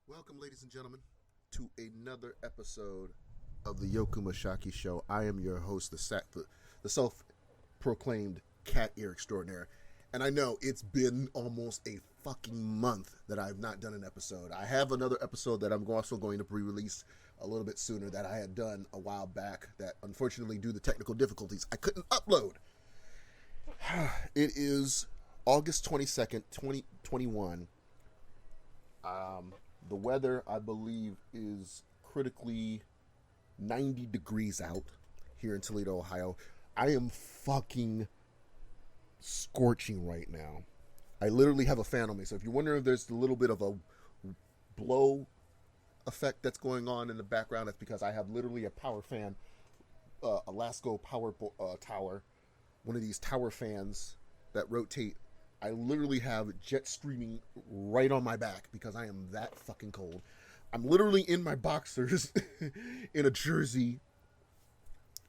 Welcome, ladies and gentlemen, to another episode of the Yoku Mashaki Show. I am your host, the self-proclaimed cat ear extraordinaire. And I know it's been almost a fucking month that I've not done an episode. I have another episode that I'm also going to re-release a little bit sooner that I had done a while back that, unfortunately, due to technical difficulties, I couldn't upload. It is August 22nd, 2021. The weather, I believe, is critically 90 degrees out here in Toledo, Ohio. I am fucking scorching right now. I literally have a fan on me. So if you're wondering if there's a little bit of a blow effect that's going on in the background, that's because I have literally a power fan, a Lasco power tower, one of these tower fans that rotate. I literally have jet streaming right on my back because I am that fucking cold. I'm literally in my boxers, in a jersey,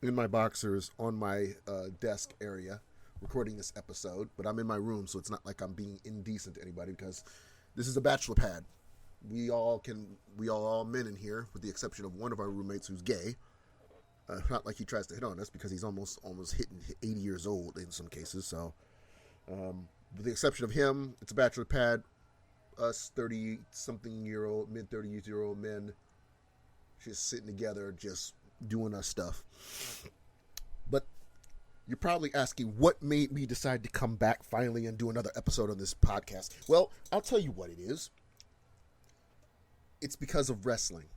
in my boxers on my desk area, recording this episode. But I'm in my room, so it's not like I'm being indecent to anybody because this is a bachelor pad. We all men in here, with the exception of one of our roommates who's gay. Not like he tries to hit on us because he's almost hitting 80 years old in some cases. So. With the exception of him, it's a bachelor pad. Us 30-something-year-old, mid-30s-year-old men just sitting together, just doing our stuff. But you're probably asking, what made me decide to come back finally and do another episode on this podcast? Well, I'll tell you what it is. It's because of wrestling.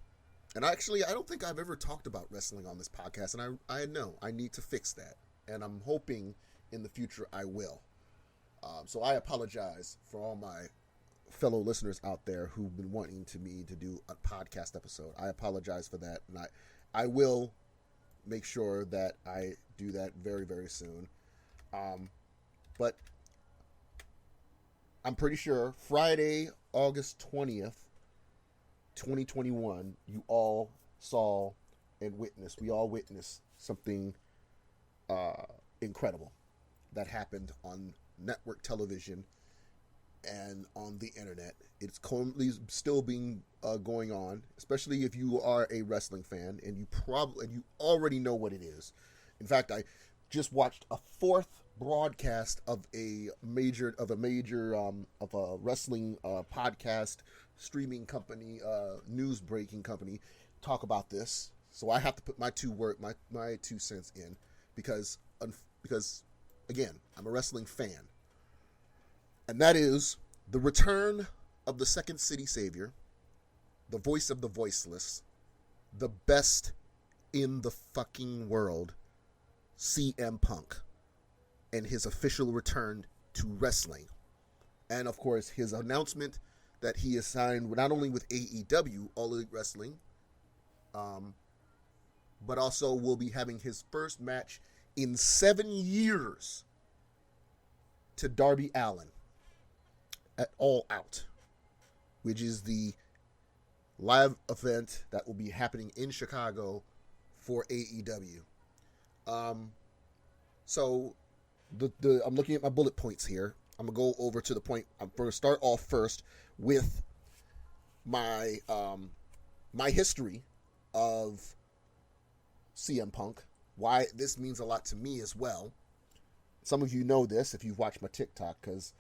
And actually, I don't think I've ever talked about wrestling on this podcast, and I know I need to fix that. And I'm hoping in the future I will. So I apologize for all my fellow listeners out there who've been wanting me to do a podcast episode. I apologize for that, and I will make sure that I do that very, very soon. But I'm pretty sure Friday, August 20th, 2021, you all saw and witnessed, we all witnessed something incredible that happened on network television and on the internet. It's currently still being going on, especially if you are a wrestling fan and you already know what it is. In fact, I just watched a fourth broadcast of a wrestling podcast streaming company, news breaking company, talk about this. So I have to put my 2 cents in because again, I'm a wrestling fan. And that is the return of the Second City Savior, the voice of the voiceless, the best in the fucking world, CM Punk, and his official return to wrestling. And of course, his announcement that he is signed not only with AEW, All Elite Wrestling, but also will be having his first match in 7 years to Darby Allin at All Out, which is the live event that will be happening in Chicago for AEW. So I'm looking at my bullet points here. I'm gonna go over to the point. I'm going to start off first with my my history of CM Punk. Why this means a lot to me as well. Some of you know this if you've watched my TikTok, because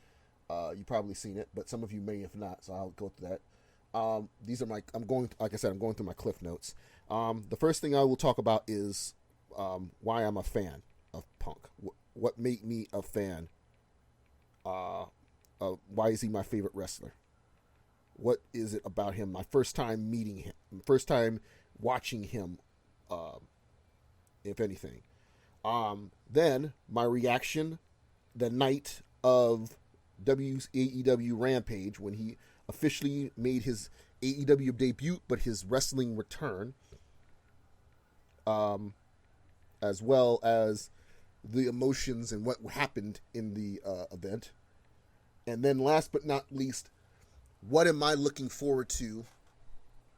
you've probably seen it, but some of you may have not, so I'll go through that. These are like I said, I'm going through my cliff notes. The first thing I will talk about is why I'm a fan of Punk. What made me a fan? Why is he my favorite wrestler? What is it about him? My first time meeting him, first time watching him, if anything. Then my reaction the night of AEW Rampage when he officially made his AEW debut, but his wrestling return, as well as the emotions and what happened in the event. And then last but not least, what am I looking forward to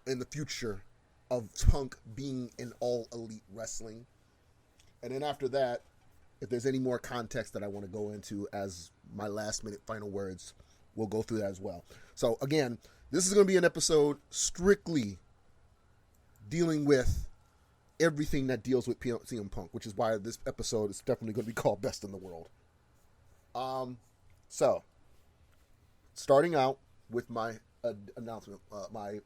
in the future of Punk being in All Elite Wrestling? And then after that, if there's any more context that I want to go into as my last minute final words, we'll go through that as well. So again, This is going to be an episode strictly dealing with everything that deals with CM Punk, which is why this episode is definitely going to be called Best in the World. So, starting out with my announcement, my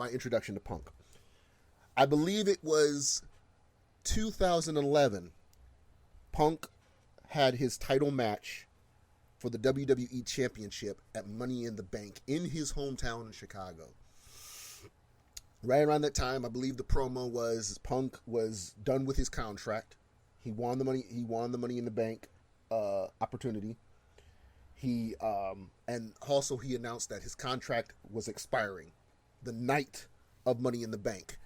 introduction to Punk. I believe it was 2011. Punk had his title match for the WWE Championship at Money in the Bank in his hometown in Chicago. Right around that time, I believe the promo was Punk was done with his contract. He won the money. He won the Money in the Bank opportunity. He and also he announced that his contract was expiring the night of Money in the Bank,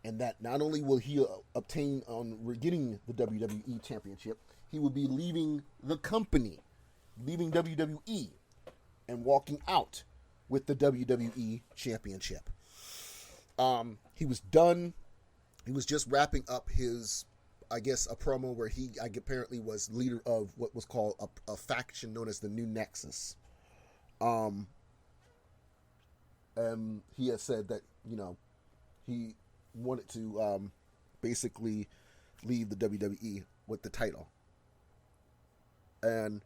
and that not only will he obtain on getting the WWE Championship, he will be leaving the company, leaving WWE, and walking out with the WWE Championship. He was done. He was just wrapping up his, I guess, a promo where he apparently was leader of what was called a faction known as the New Nexus. And he has said that, he wanted to basically leave the WWE with the title. And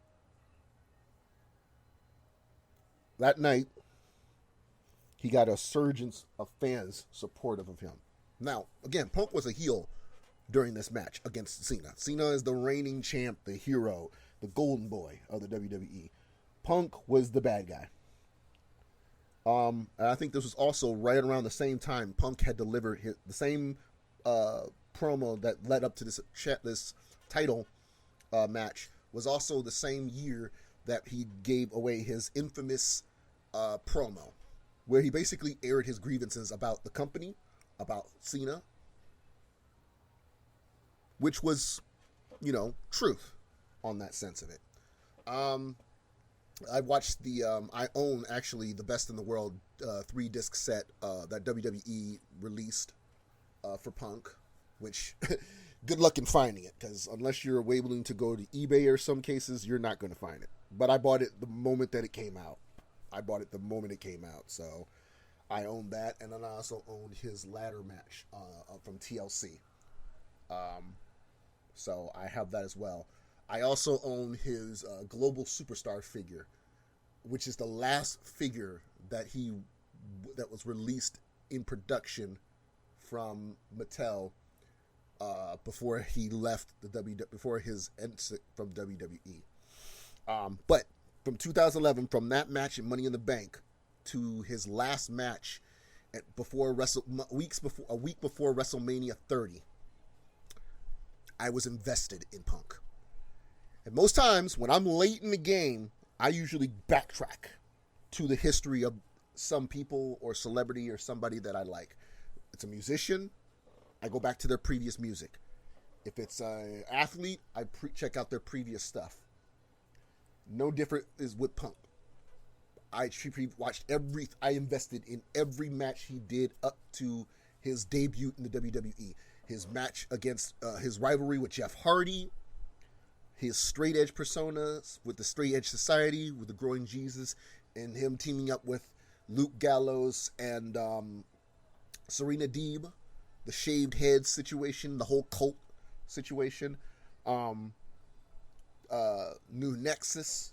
that night, he got a surge of fans supportive of him. Now, again, Punk was a heel during this match against Cena. Cena is the reigning champ, the hero, the golden boy of the WWE. Punk was the bad guy. And I think this was also right around the same time Punk had delivered the same promo that led up to this title match. Was also the same year that he gave away his infamous promo, where he basically aired his grievances about the company, about Cena, which was, truth on that sense of it. I watched I own actually the Best in the World 3-disc set that WWE released for Punk, which good luck in finding it, because unless you're willing to go to eBay or some cases, you're not going to find it. But I bought it the moment that it came out. So I own that, and then I also owned his ladder match from TLC. So I have that as well. I also own his Global Superstar figure, which is the last figure that was released in production from Mattel before he left before his exit from WWE. But from 2011, from that match at Money in the Bank to his last match a week before WrestleMania 30, I was invested in Punk. And most times when I'm late in the game, I usually backtrack to the history of some people or celebrity or somebody that I like. It's a musician, I go back to their previous music. If it's an athlete, I check out their previous stuff. No different is with Punk. I invested in every match he did up to his debut in the WWE. His match against his rivalry with Jeff Hardy, his straight edge personas with the Straight Edge Society, with the Growing Jesus, and him teaming up with Luke Gallows and Serena Deeb, the shaved head situation, the whole cult situation, New Nexus,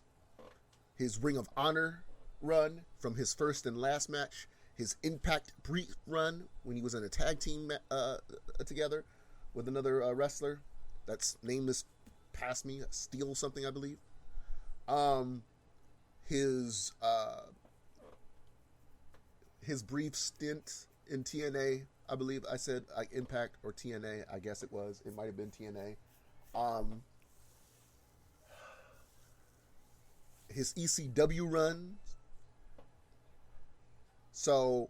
his Ring of Honor run from his first and last match, his Impact brief run when he was in a tag team together with another wrestler that's nameless past me, Steel something, I believe. His brief stint in TNA, I believe I said Impact or TNA, I guess it was. It might have been TNA. His ECW runs. So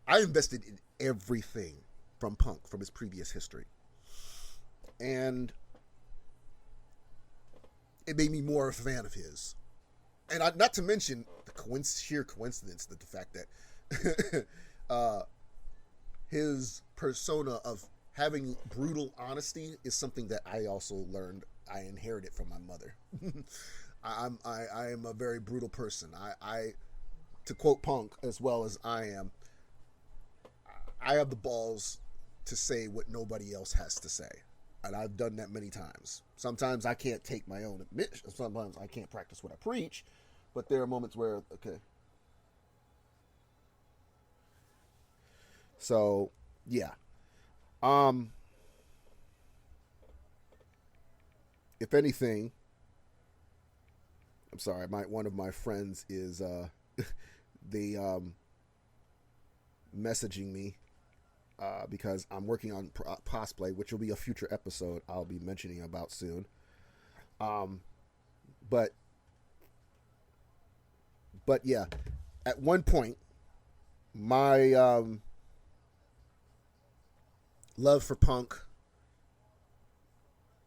I invested in everything from Punk, from his previous history. And it made me more of a fan of his. And not to mention the sheer coincidence that the fact that his persona of having brutal honesty is something that I also learned. I inherited from my mother. I am a very brutal person. to quote Punk as well as I have the balls to say what nobody else has to say. And I've done that many times. Sometimes I can't take my own admission. Sometimes I can't practice what I preach. But there are moments where, okay. So, yeah. If anything, I'm sorry, one of my friends is they messaging me because I'm working on cosplay, which will be a future episode I'll be mentioning about soon. But yeah, at one point, my love for Punk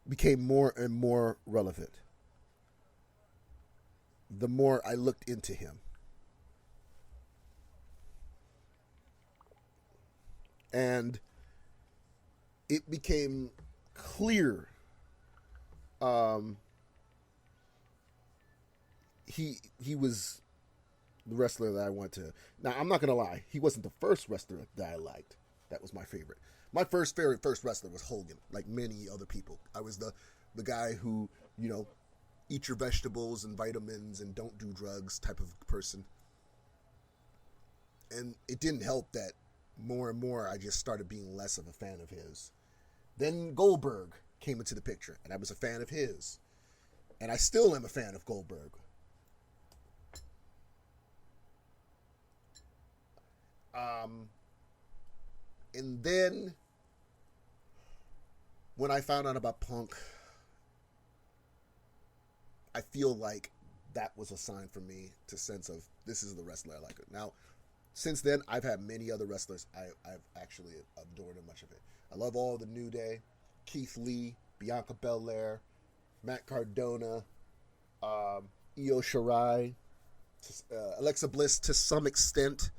became more and more relevant the more I looked into him. And it became clear he was the wrestler that I went to. Now, I'm not going to lie. He wasn't the first wrestler that I liked. That was my favorite. My first wrestler was Hogan, like many other people. I was the guy who, eat your vegetables and vitamins and don't do drugs type of person. And it didn't help that more and more I just started being less of a fan of his. Then Goldberg came into the picture, and I was a fan of his. And I still am a fan of Goldberg. And then when I found out about Punk, I feel like that was a sign for me to sense of this is the wrestler I like. Now, since then, I've had many other wrestlers I've actually adored and much of it. I love all the New Day, Keith Lee, Bianca Belair, Matt Cardona, Io Shirai, Alexa Bliss to some extent.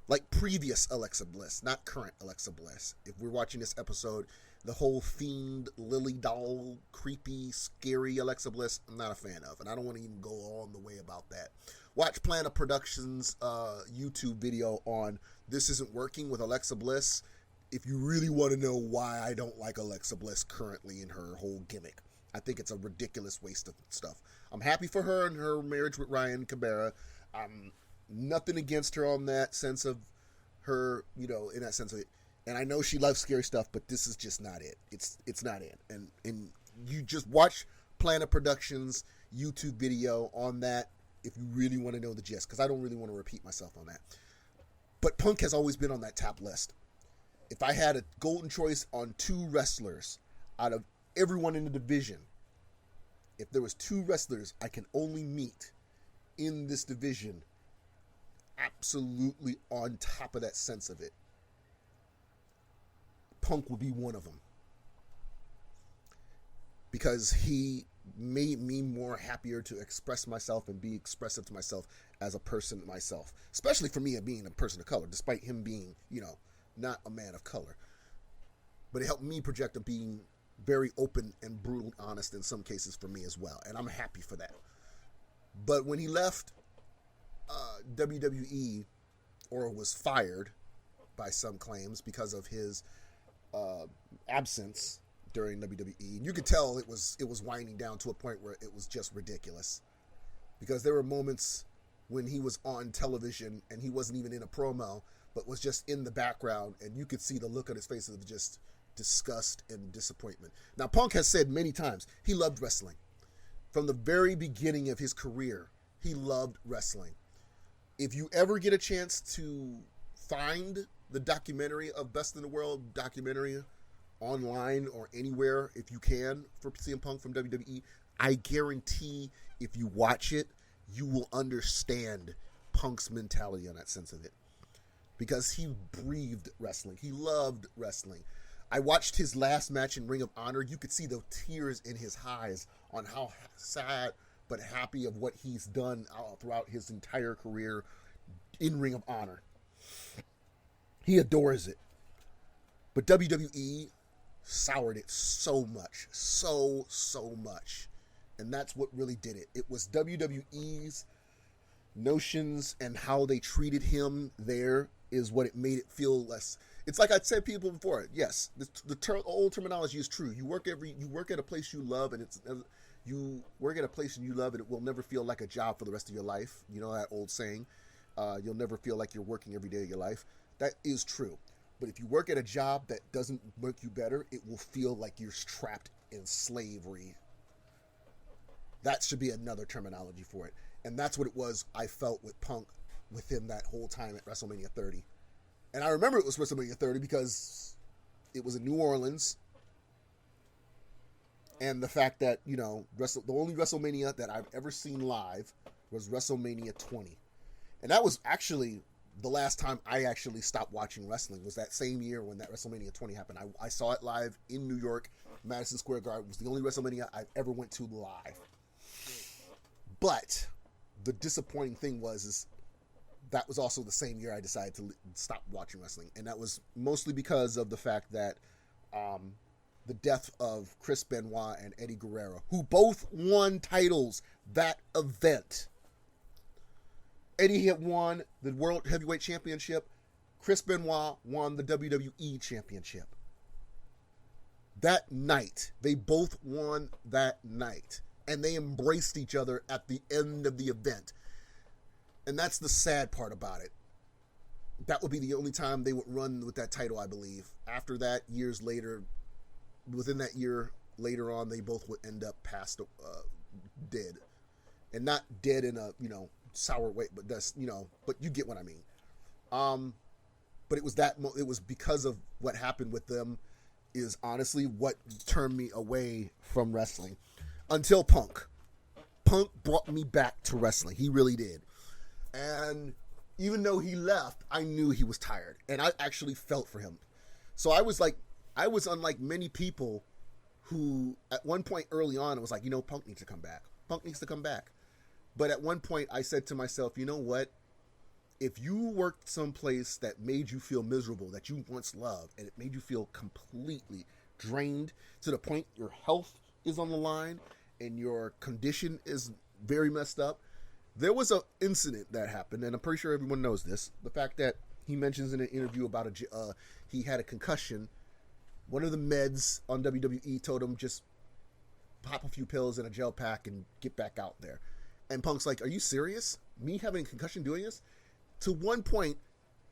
Like previous Alexa Bliss, not current Alexa Bliss. If we're watching this episode, the whole fiend, lily doll, creepy, scary Alexa Bliss, I'm not a fan of. And I don't want to even go on the way about that. Watch Planet Productions' YouTube video on This Isn't Working with Alexa Bliss if you really want to know why I don't like Alexa Bliss currently in her whole gimmick. I think it's a ridiculous waste of stuff. I'm happy for her and her marriage with Ryan Cabrera. I'm nothing against her on that sense of her, in that sense of it. And I know she loves scary stuff, but this is just not it. It's not it. And you just watch Planet Productions YouTube video on that if you really want to know the gist, because I don't really want to repeat myself on that. But Punk has always been on that top list. If I had a golden choice on two wrestlers out of everyone in the division, if there was two wrestlers I can only meet in this division, absolutely on top of that sense of it, Punk would be one of them. Because he made me more happier to express myself and be expressive to myself as a person myself. Especially for me being a person of color, despite him being, not a man of color. But it helped me project of being very open and brutally honest in some cases for me as well. And I'm happy for that. But when he left WWE, or was fired by some claims because of his absence during WWE, and you could tell it was winding down to a point where it was just ridiculous, because there were moments when he was on television and he wasn't even in a promo but was just in the background, and you could see the look on his face of just disgust and disappointment. Now, Punk has said many times he loved wrestling. From the very beginning of his career, he loved wrestling. If you ever get a chance to find the documentary of Best in the World documentary online or anywhere, if you can, for CM Punk from WWE, I guarantee if you watch it, you will understand Punk's mentality on that sense of it. Because he breathed wrestling. He loved wrestling. I watched his last match in Ring of Honor. You could see the tears in his eyes on how sad but happy of what he's done throughout his entire career in Ring of Honor. He adores it. But WWE soured it so much. So much. And that's what really did it. It was WWE's notions and how they treated him there is what it made it feel less. It's like I said people before. Yes, the old terminology is true. You work at a place you love, and you work at a place you love, and it will never feel like a job for the rest of your life. You know that old saying, you'll never feel like you're working every day of your life. That is true. But if you work at a job that doesn't make you better, it will feel like you're trapped in slavery. That should be another terminology for it. And that's what it was I felt with Punk within that whole time at WrestleMania 30. And I remember it was WrestleMania 30 because it was in New Orleans. And the fact that, you know, the only WrestleMania that I've ever seen live was WrestleMania 20. And that was actually the last time I actually stopped watching wrestling, was that same year when that WrestleMania 20 happened. I saw it live in New York, Madison Square Garden. It was the only WrestleMania I've ever went to live. But the disappointing thing is that was also the same year I decided to stop watching wrestling. And that was mostly because of the fact that the death of Chris Benoit and Eddie Guerrero, who both won titles that event. Eddie had won the World Heavyweight Championship. Chris Benoit won the WWE Championship. That night, they both won that night. And they embraced each other at the end of the event. And that's the sad part about it. That would be the only time they would run with that title, I believe. After that, years later, within that year, later on, they both would end up dead. And not dead in a, sour way, but that's, but you get what I mean. But it was it was because of what happened with them is honestly what turned me away from wrestling. Until Punk. Punk brought me back to wrestling. He really did. And even though he left, I knew he was tired. And I actually felt for him. So I was unlike many people who at one point early on, it was like, Punk needs to come back. Punk needs to come back. But at one point I said to myself, you know what? If you worked someplace that made you feel miserable, that you once loved, and it made you feel completely drained to the point your health is on the line and your condition is very messed up. There was an incident that happened, and I'm pretty sure everyone knows this. The fact that he mentions in an interview about he had a concussion. One of the meds on WWE told him just pop a few pills in a gel pack and get back out there. And Punk's like, are you serious? Me having a concussion doing this? To one point,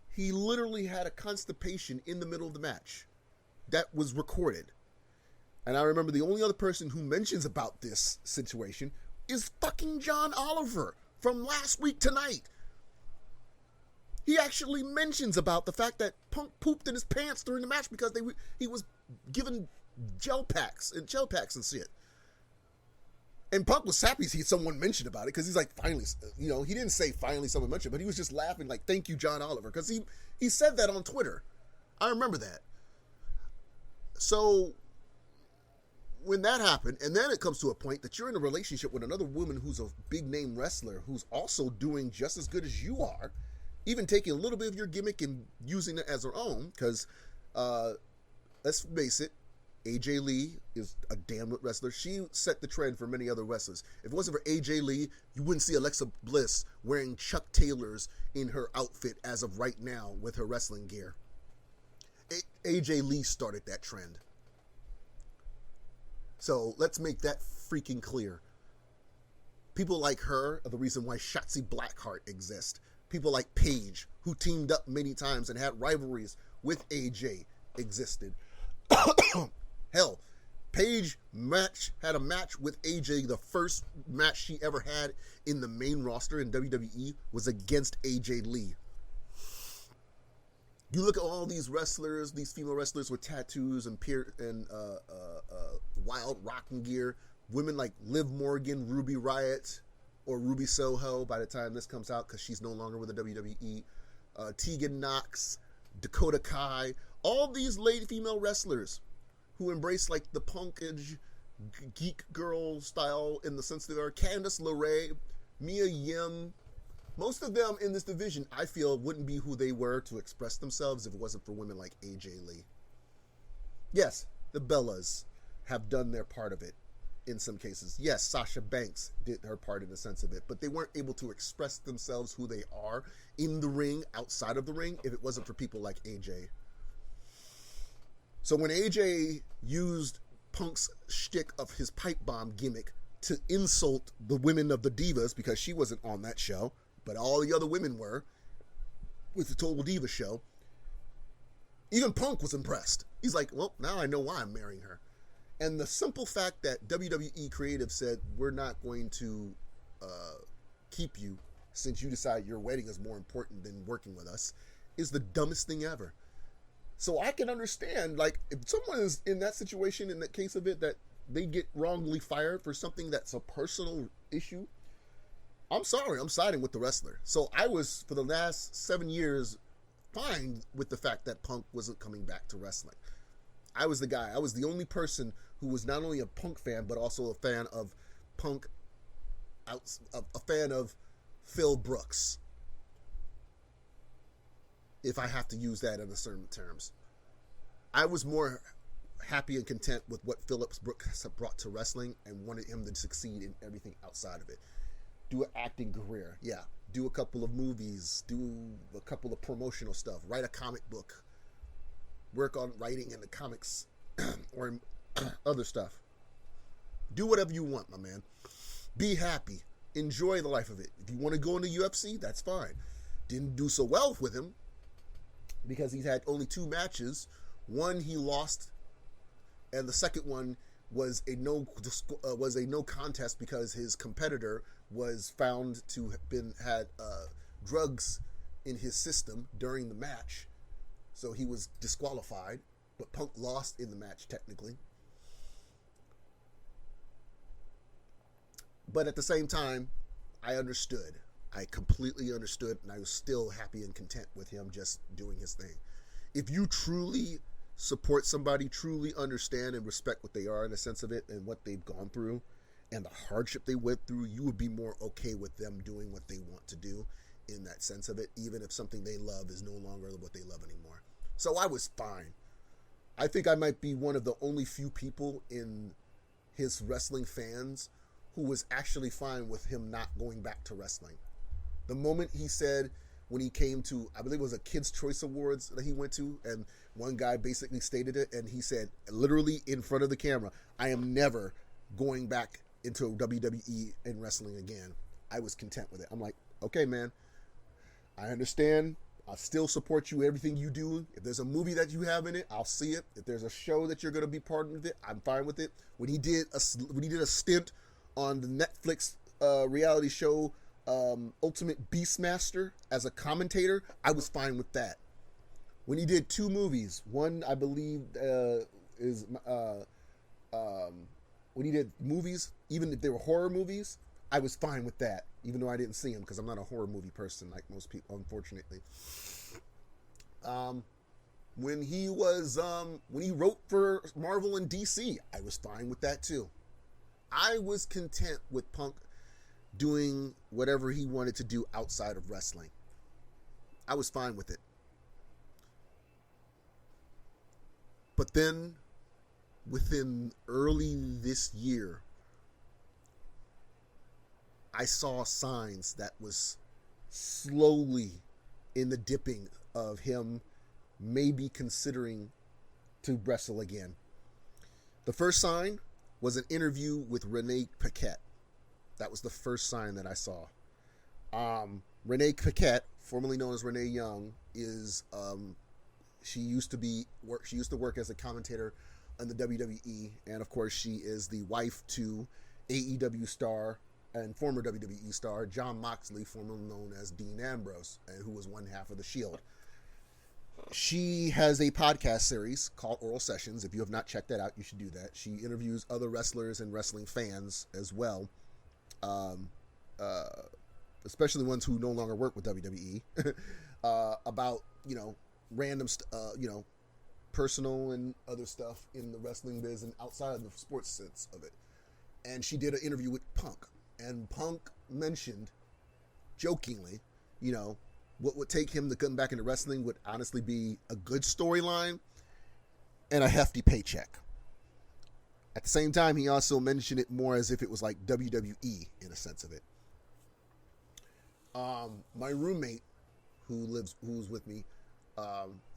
he literally had a constipation in the middle of the match. That was recorded. And I remember the only other person who mentions about this situation is fucking John Oliver from Last Week Tonight. He actually mentions about the fact that Punk pooped in his pants during the match because he was given gel packs and shit. And Punk was happy to see someone mention about it because he's like, finally, he didn't say finally someone mentioned, but he was just laughing like, thank you, John Oliver, because he said that on Twitter. I remember that. So when that happened, and then it comes to a point that you're in a relationship with another woman who's a big name wrestler who's also doing just as good as you are, even taking a little bit of your gimmick and using it as her own, because let's face it, AJ Lee is a damn good wrestler. She set the trend for many other wrestlers. If it wasn't for AJ Lee, you wouldn't see Alexa Bliss wearing Chuck Taylors in her outfit as of right now with her wrestling gear. AJ Lee started that trend. So let's make that freaking clear. People like her are the reason why Shotzi Blackheart exists. People like Paige, who teamed up many times and had rivalries with AJ, existed. Hell, Paige had a match with AJ. The first match she ever had in the main roster in WWE was against AJ Lee. You look at all these wrestlers, these female wrestlers with tattoos and wild rocking gear. Women like Liv Morgan, Ruby Riott, or Ruby Soho by the time this comes out because she's no longer with the WWE. Tegan Knox, Dakota Kai, all these lady female wrestlers who embrace like the punkage geek girl style in the sense that they are. Candice LeRae, Mia Yim. Most of them in this division, I feel, wouldn't be who they were to express themselves if it wasn't for women like AJ Lee. Yes, the Bellas have done their part of it in some cases. Yes, Sasha Banks did her part in the sense of it, but they weren't able to express themselves who they are in the ring, outside of the ring, if it wasn't for people like AJ. So when AJ used Punk's shtick of his pipe bomb gimmick to insult the women of the Divas, because she wasn't on that show, but all the other women were, with the Total Diva show, even Punk was impressed. He's like, well, now I know why I'm marrying her. And the simple fact that WWE Creative said, we're not going to keep you since you decide your wedding is more important than working with us, is the dumbest thing ever. So I can understand, like, if someone is in that situation, in that case of it, that they get wrongly fired for something that's a personal issue, I'm sorry, I'm siding with the wrestler. So I was, for the last 7 years, fine with the fact that Punk wasn't coming back to wrestling. I was the guy. I was the only person who was not only a Punk fan, but also a fan of Punk, a fan of Phil Brooks, if I have to use that in a certain terms. I was more happy and content with what Phillips Brooks brought to wrestling and wanted him to succeed in everything outside of it. Do an acting career, yeah. Do a couple of movies, do a couple of promotional stuff, write a comic book, work on writing in the comics or other stuff. Do whatever you want, my man. Be happy. Enjoy the life of it. If you want to go into UFC, that's fine. Didn't do so well with him because he's had only 2 matches. One he lost, and the second one was a no contest because his competitor was found to have had drugs in his system during the match, so he was disqualified. But Punk lost in the match technically. But at the same time, I understood. I completely understood, and I was still happy and content with him just doing his thing. If you truly support somebody, truly understand and respect what they are in the sense of it and what they've gone through and the hardship they went through, you would be more okay with them doing what they want to do in that sense of it, even if something they love is no longer what they love anymore. So I was fine. I think I might be one of the only few people in his wrestling fans who was actually fine with him not going back to wrestling. The moment he said, when he came to, I believe it was a Kids' Choice Awards that he went to, and one guy basically stated it, and he said, literally in front of the camera, I am never going back into WWE and wrestling again. I was content with it. I'm like, okay, man, I understand. I'll still support you, everything you do. If there's a movie that you have in it, I'll see it. If there's a show that you're going to be part of it, I'm fine with it. When he did a stint on the Netflix reality show, Ultimate Beastmaster, as a commentator, I was fine with that. When he did 2 movies, one I believe when he did movies, even if they were horror movies, I was fine with that, even though I didn't see them because I'm not a horror movie person like most people, unfortunately. When he wrote for Marvel and DC, I was fine with that too. I was content with Punk doing whatever he wanted to do outside of wrestling. I was fine with it. But then, within early this year, I saw signs that was slowly in the dipping of him maybe considering to wrestle again. The first sign was an interview with Renee Paquette. That was the first sign that I saw. Renee Paquette, formerly known as Renee Young, is she used to work as a commentator on the WWE, and of course she is the wife to AEW star and former WWE star Jon Moxley, formerly known as Dean Ambrose, and who was one half of the Shield. She has a podcast series called Oral Sessions. If you have not checked that out, you should do that. She interviews other wrestlers and wrestling fans as well, especially ones who no longer work with WWE, about, random, personal and other stuff in the wrestling biz and outside of the sports sense of it. And she did an interview with Punk, and Punk mentioned, jokingly, what would take him to come back into wrestling would honestly be a good storyline and a hefty paycheck. At the same time, he also mentioned it more as if it was like WWE in a sense of it. My roommate, who's with me,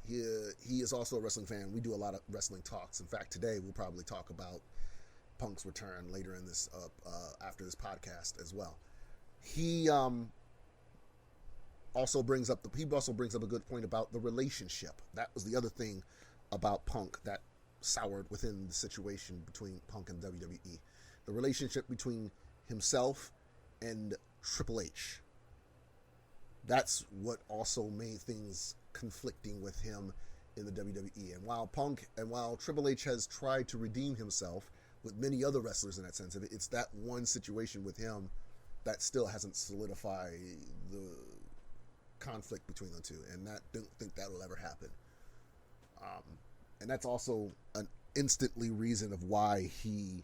he is also a wrestling fan. We do a lot of wrestling talks. In fact, today we'll probably talk about Punk's return later in this after this podcast as well. He also brings up a good point about the relationship. That was the other thing about Punk that soured within the situation between Punk and WWE. The relationship between himself and Triple H. That's what also made things conflicting with him in the WWE. And while Triple H has tried to redeem himself with many other wrestlers in that sense of it, it's that one situation with him that still hasn't solidified the conflict between the two, and I don't think that'll ever happen. And that's also an instantly reason of why he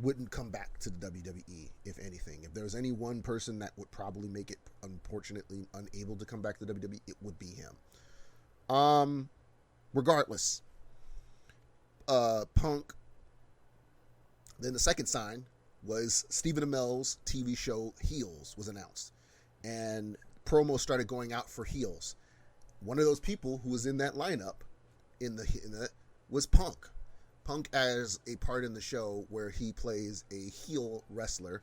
wouldn't come back to the WWE, if anything. If there's any one person that would probably make it, unfortunately, unable to come back to the WWE, it would be him. Regardless, Punk, then the second sign was Stephen Amell's TV show Heels was announced. And promos started going out for Heels. One of those people who was in that lineup was Punk. Punk as a part in the show where he plays a heel wrestler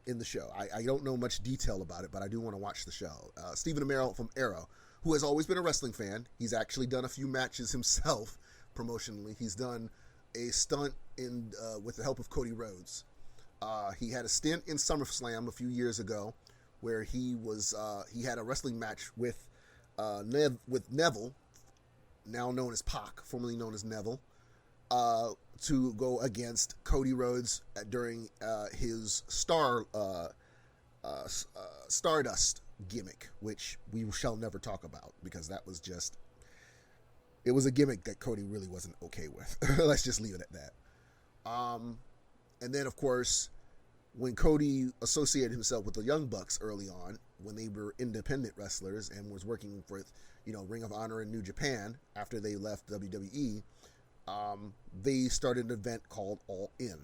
in the show. I don't know much detail about it, but I do want to watch the show. Stephen Amell from Arrow, who has always been a wrestling fan. He's actually done a few matches himself promotionally. He's done a stunt with the help of Cody Rhodes. He had a stint in SummerSlam a few years ago where he had a wrestling match with Neville, now known as Pac, formerly known as Neville, to go against Cody Rhodes during his Stardust gimmick, which we shall never talk about because it was a gimmick that Cody really wasn't okay with. Let's just leave it at that. And then, of course, when Cody associated himself with the Young Bucks early on, when they were independent wrestlers and was working for, Ring of Honor in New Japan after they left WWE, they started an event called All In,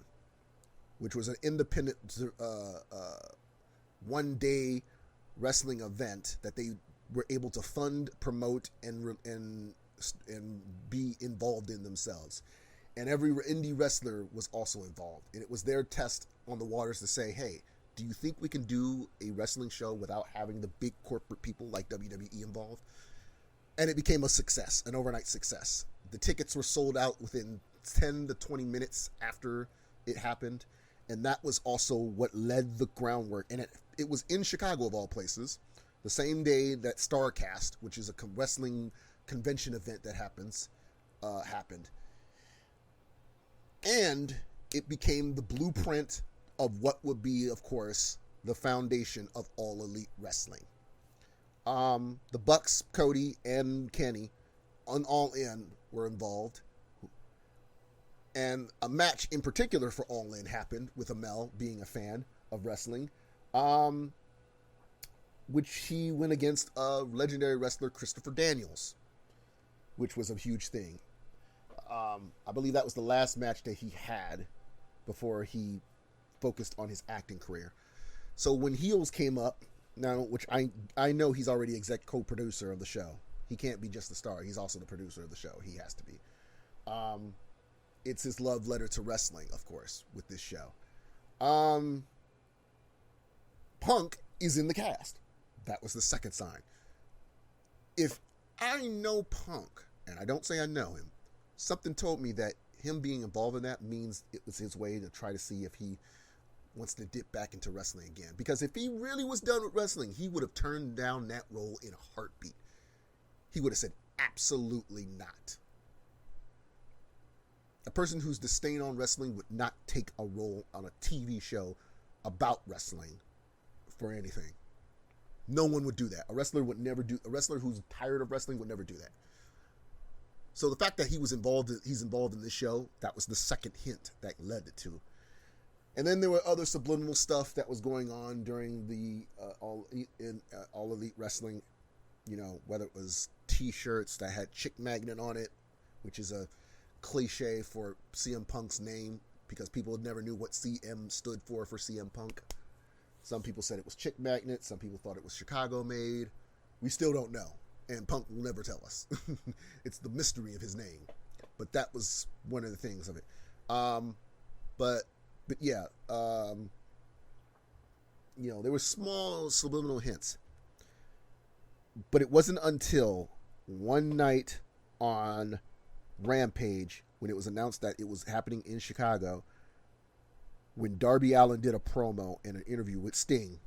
which was an independent one-day wrestling event that they were able to fund, promote, and be involved in themselves. And every indie wrestler was also involved. And it was their test on the waters to say, hey, do you think we can do a wrestling show without having the big corporate people like WWE involved? And it became a success, an overnight success. The tickets were sold out within 10 to 20 minutes after it happened. And that was also what led the groundwork. And it was in Chicago, of all places, the same day that StarCast, which is a wrestling convention event that happened. And it became the blueprint of what would be, of course, the foundation of All Elite Wrestling. The Bucks, Cody, and Kenny on All In were involved. And a match in particular for All In happened with Amell being a fan of wrestling, which he went against legendary wrestler Christopher Daniels, which was a huge thing. I believe that was the last match that he had before he focused on his acting career. So when Heels came up, now, which I know he's already exec co-producer of the show. He can't be just the star. He's also the producer of the show. He has to be. It's his love letter to wrestling, of course, with this show. Punk is in the cast. That was the second sign. If I know Punk, and I don't say I know him, something told me that him being involved in that means it was his way to try to see if he wants to dip back into wrestling again. Because if he really was done with wrestling, he would have turned down that role in a heartbeat. He would have said, absolutely not. A person who's disdain on wrestling would not take a role on a TV show about wrestling for anything. No one would do that. A wrestler who's tired of wrestling would never do that. So the fact that he's involved in this show, that was the second hint that led it to. And then there were other subliminal stuff that was going on during the All Elite Wrestling, whether it was T-shirts that had Chick Magnet on it, which is a cliche for CM Punk's name because people never knew what CM stood for CM Punk. Some people said it was Chick Magnet. Some people thought it was Chicago made. We still don't know. And Punk will never tell us. It's the mystery of his name. But that was one of the things of it. But yeah, there were small subliminal hints. But it wasn't until one night on Rampage, when it was announced that it was happening in Chicago, when Darby Allin did a promo and an interview with Sting,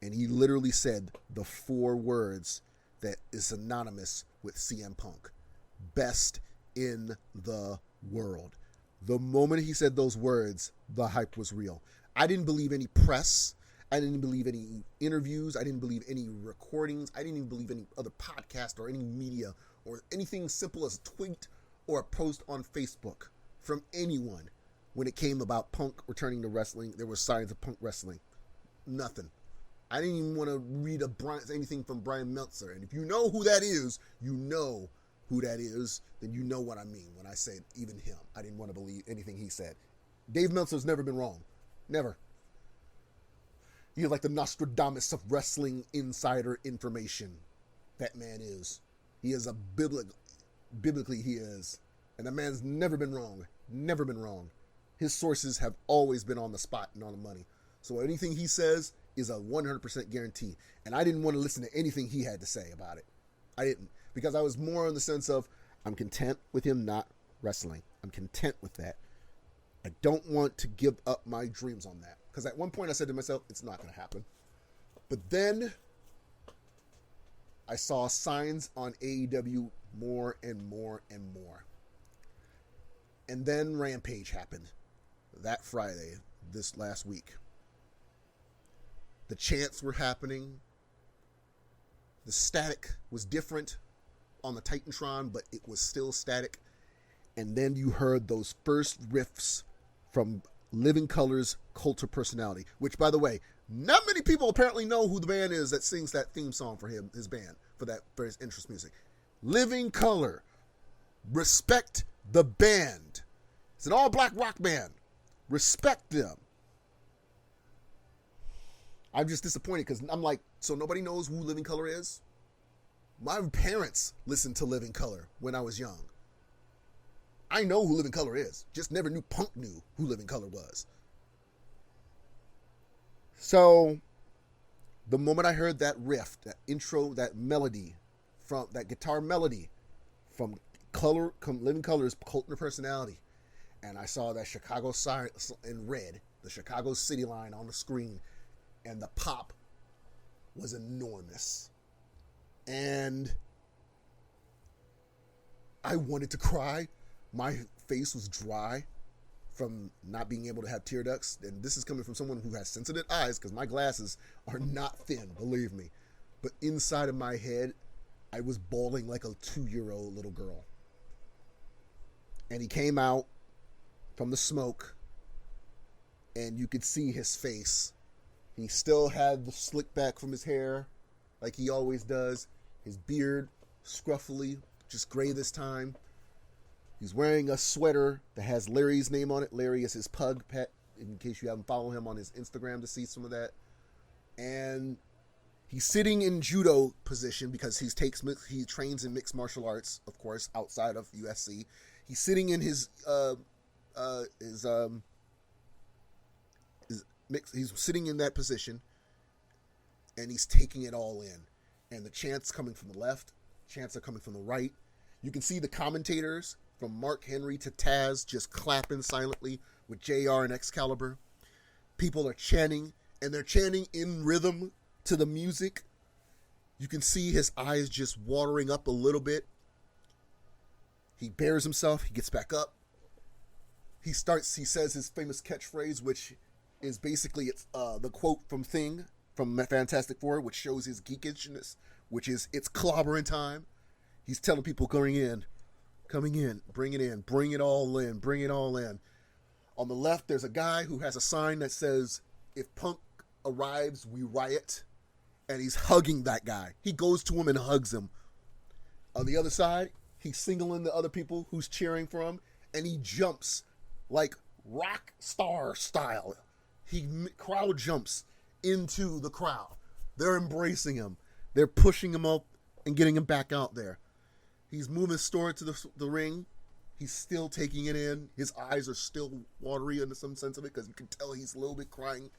and he literally said the 4 words that is synonymous with CM Punk: best in the world. The moment he said those words, the hype was real. I didn't believe any press. I didn't believe any interviews. I didn't believe any recordings. I didn't even believe any other podcast or any media or anything simple as a tweet or a post on Facebook from anyone when it came about Punk returning to wrestling. There were signs of Punk wrestling. Nothing. I didn't even want to read anything from Brian Meltzer. And if you know who that is, you know who that is, then you know what I mean when I say even him. I didn't want to believe anything he said. Dave Meltzer's never been wrong. Never. He's like the Nostradamus of wrestling insider information. That man is. He is a biblically he is. And that man's never been wrong. Never been wrong. His sources have always been on the spot and on the money. So anything he says is a 100% guarantee. And I didn't want to listen to anything he had to say about it. I didn't. Because I was more in the sense of, I'm content with him not wrestling. I'm content with that. I don't want to give up my dreams on that. Because at one point I said to myself, it's not going to happen. But then I saw signs on AEW more and more and more. And then Rampage happened that Friday, this last week. The chants were happening. The static was different on the Titantron, but it was still static. And then you heard those first riffs from Living Colour's Cult of Personality, which, by the way, not many people apparently know who the band is that sings that theme song for him, his band, for his interest music. Living Colour. Respect the band. It's an all-black rock band. Respect them. I'm just disappointed because I'm like, so nobody knows who Living Colour is? My parents listened to Living Colour when I was young. I know who Living Colour is. Just never knew Punk knew who Living Colour was. So, the moment I heard that riff, that intro, that melody, from that guitar melody from Living Colour's Cult of Personality, and I saw that Chicago sign in red, the Chicago City line on the screen, and the pop was enormous. And I wanted to cry. My face was dry from not being able to have tear ducts. And this is coming from someone who has sensitive eyes because my glasses are not thin, believe me. But inside of my head, I was bawling like a 2-year-old little girl. And he came out from the smoke, and you could see his face. He still had the slick back from his hair, like he always does. His beard, scruffily, just gray this time. He's wearing a sweater that has Larry's name on it. Larry is his pug pet, in case you haven't followed him on his Instagram to see some of that. And he's sitting in judo position because he trains in mixed martial arts, of course, outside of USC. He's sitting in he's sitting in that position, and he's taking it all in. And the chants coming from the left, chants are coming from the right. You can see the commentators from Mark Henry to Taz just clapping silently with JR and Excalibur. People are chanting, and they're chanting in rhythm to the music. You can see his eyes just watering up a little bit. He bears himself. He gets back up. He says his famous catchphrase, which is basically the quote from Thing from Fantastic Four, which shows his geekishness, which is, it's clobbering time. He's telling people coming in, bring it in, bring it all in, bring it all in. On the left, there's a guy who has a sign that says, if Punk arrives, we riot. And he's hugging that guy. He goes to him and hugs him. On the other side, He's singling the other people who's cheering for him, and he jumps like rock star style. He crowd jumps into the crowd. They're embracing him. They're pushing him up and getting him back out there. He's moving Storr to the ring. He's still taking it in. His eyes are still watery in some sense of it because you can tell he's a little bit crying.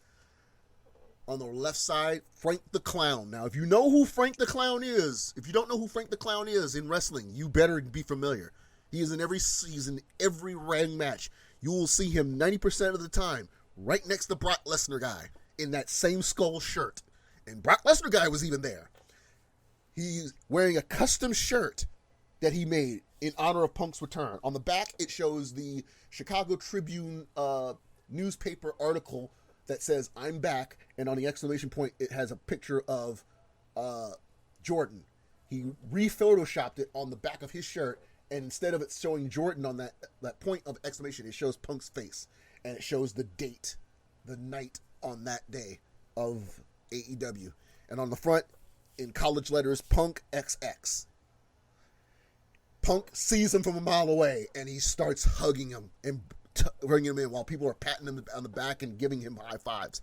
On the left side, Frank the Clown. Now, if you know who Frank the Clown is, if you don't know who Frank the Clown is in wrestling, you better be familiar. He is in every season, every ring match. You will see him 90% of the time right next to Brock Lesnar guy in that same skull shirt. And Brock Lesnar guy was even there. He's wearing a custom shirt that he made in honor of Punk's return. On the back, it shows the Chicago Tribune newspaper article that says, "I'm back," and on the exclamation point, it has a picture of Jordan. He re-photoshopped it on the back of his shirt, and instead of it showing Jordan on that point of exclamation, it shows Punk's face, and it shows the date, the night on that day of AEW. And on the front, in college letters, Punk XX. Punk sees him from a mile away, and he starts hugging him and bringing him in while people are patting him on the back and giving him high fives.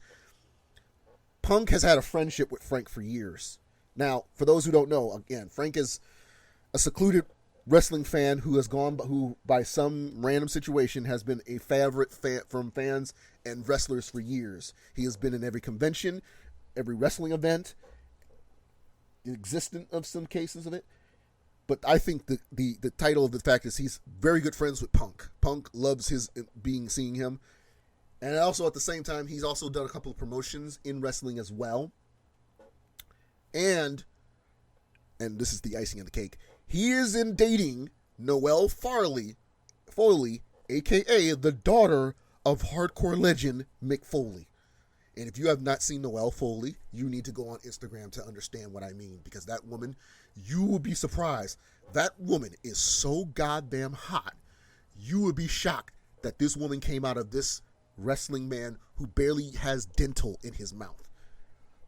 Punk has had a friendship with Frank for years. Now, for those who don't know, again, Frank is a secluded wrestling fan who by some random situation has been a favorite from fans and wrestlers for years. He has been in every convention, every wrestling event, existent of some cases of it. But I think the title of the fact is he's very good friends with Punk. Punk loves seeing him. And also at the same time, he's also done a couple of promotions in wrestling as well. And this is the icing on the cake, he is in dating Noelle Foley, a.k.a. the daughter of hardcore legend Mick Foley. And if you have not seen Noelle Foley, you need to go on Instagram to understand what I mean. Because that woman, you will be surprised. That woman is so goddamn hot. You would be shocked that this woman came out of this wrestling man who barely has dental in his mouth.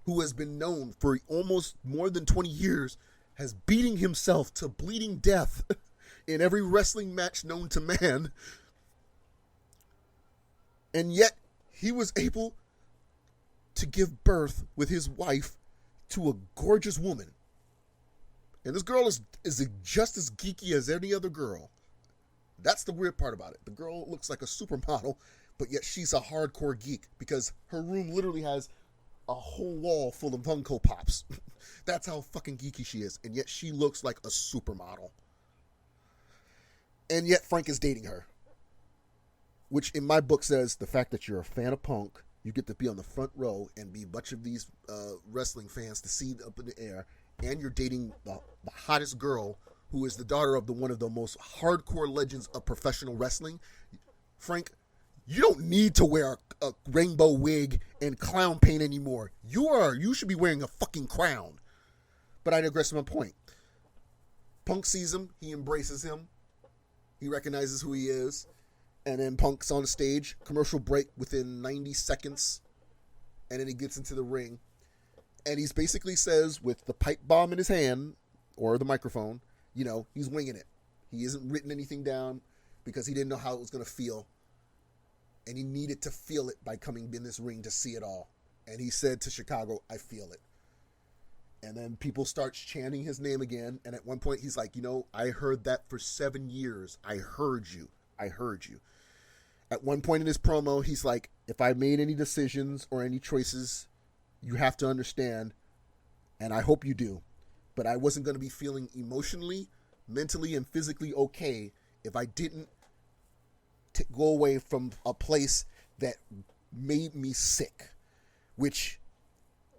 Who has been known for almost more than 20 years as beating himself to bleeding death in every wrestling match known to man. And yet, he was able to give birth with his wife to a gorgeous woman. And this girl is just as geeky as any other girl. That's the weird part about it. The girl looks like a supermodel, but yet she's a hardcore geek because her room literally has a whole wall full of Funko Pops. That's how fucking geeky she is. And yet she looks like a supermodel. And yet Frank is dating her. Which in my book says the fact that you're a fan of Punk, you get to be on the front row and be a bunch of these wrestling fans to see up in the air, and you're dating the hottest girl who is the daughter of one of the most hardcore legends of professional wrestling. Frank, you don't need to wear a rainbow wig and clown paint anymore. You should be wearing a fucking crown. But I digress from my point. Punk sees him, he embraces him, he recognizes who he is. And then Punk's on the stage, commercial break within 90 seconds, and then he gets into the ring. And he basically says, with the pipe bomb in his hand, or the microphone, he's winging it. He hasn't written anything down because he didn't know how it was going to feel. And he needed to feel it by coming in this ring to see it all. And he said to Chicago, "I feel it." And then people start chanting his name again. And at one point, he's like, I heard that for 7 years. I heard you. At one point in his promo, he's like, if I made any decisions or any choices, you have to understand, and I hope you do, but I wasn't going to be feeling emotionally, mentally, and physically okay if I didn't go away from a place that made me sick, which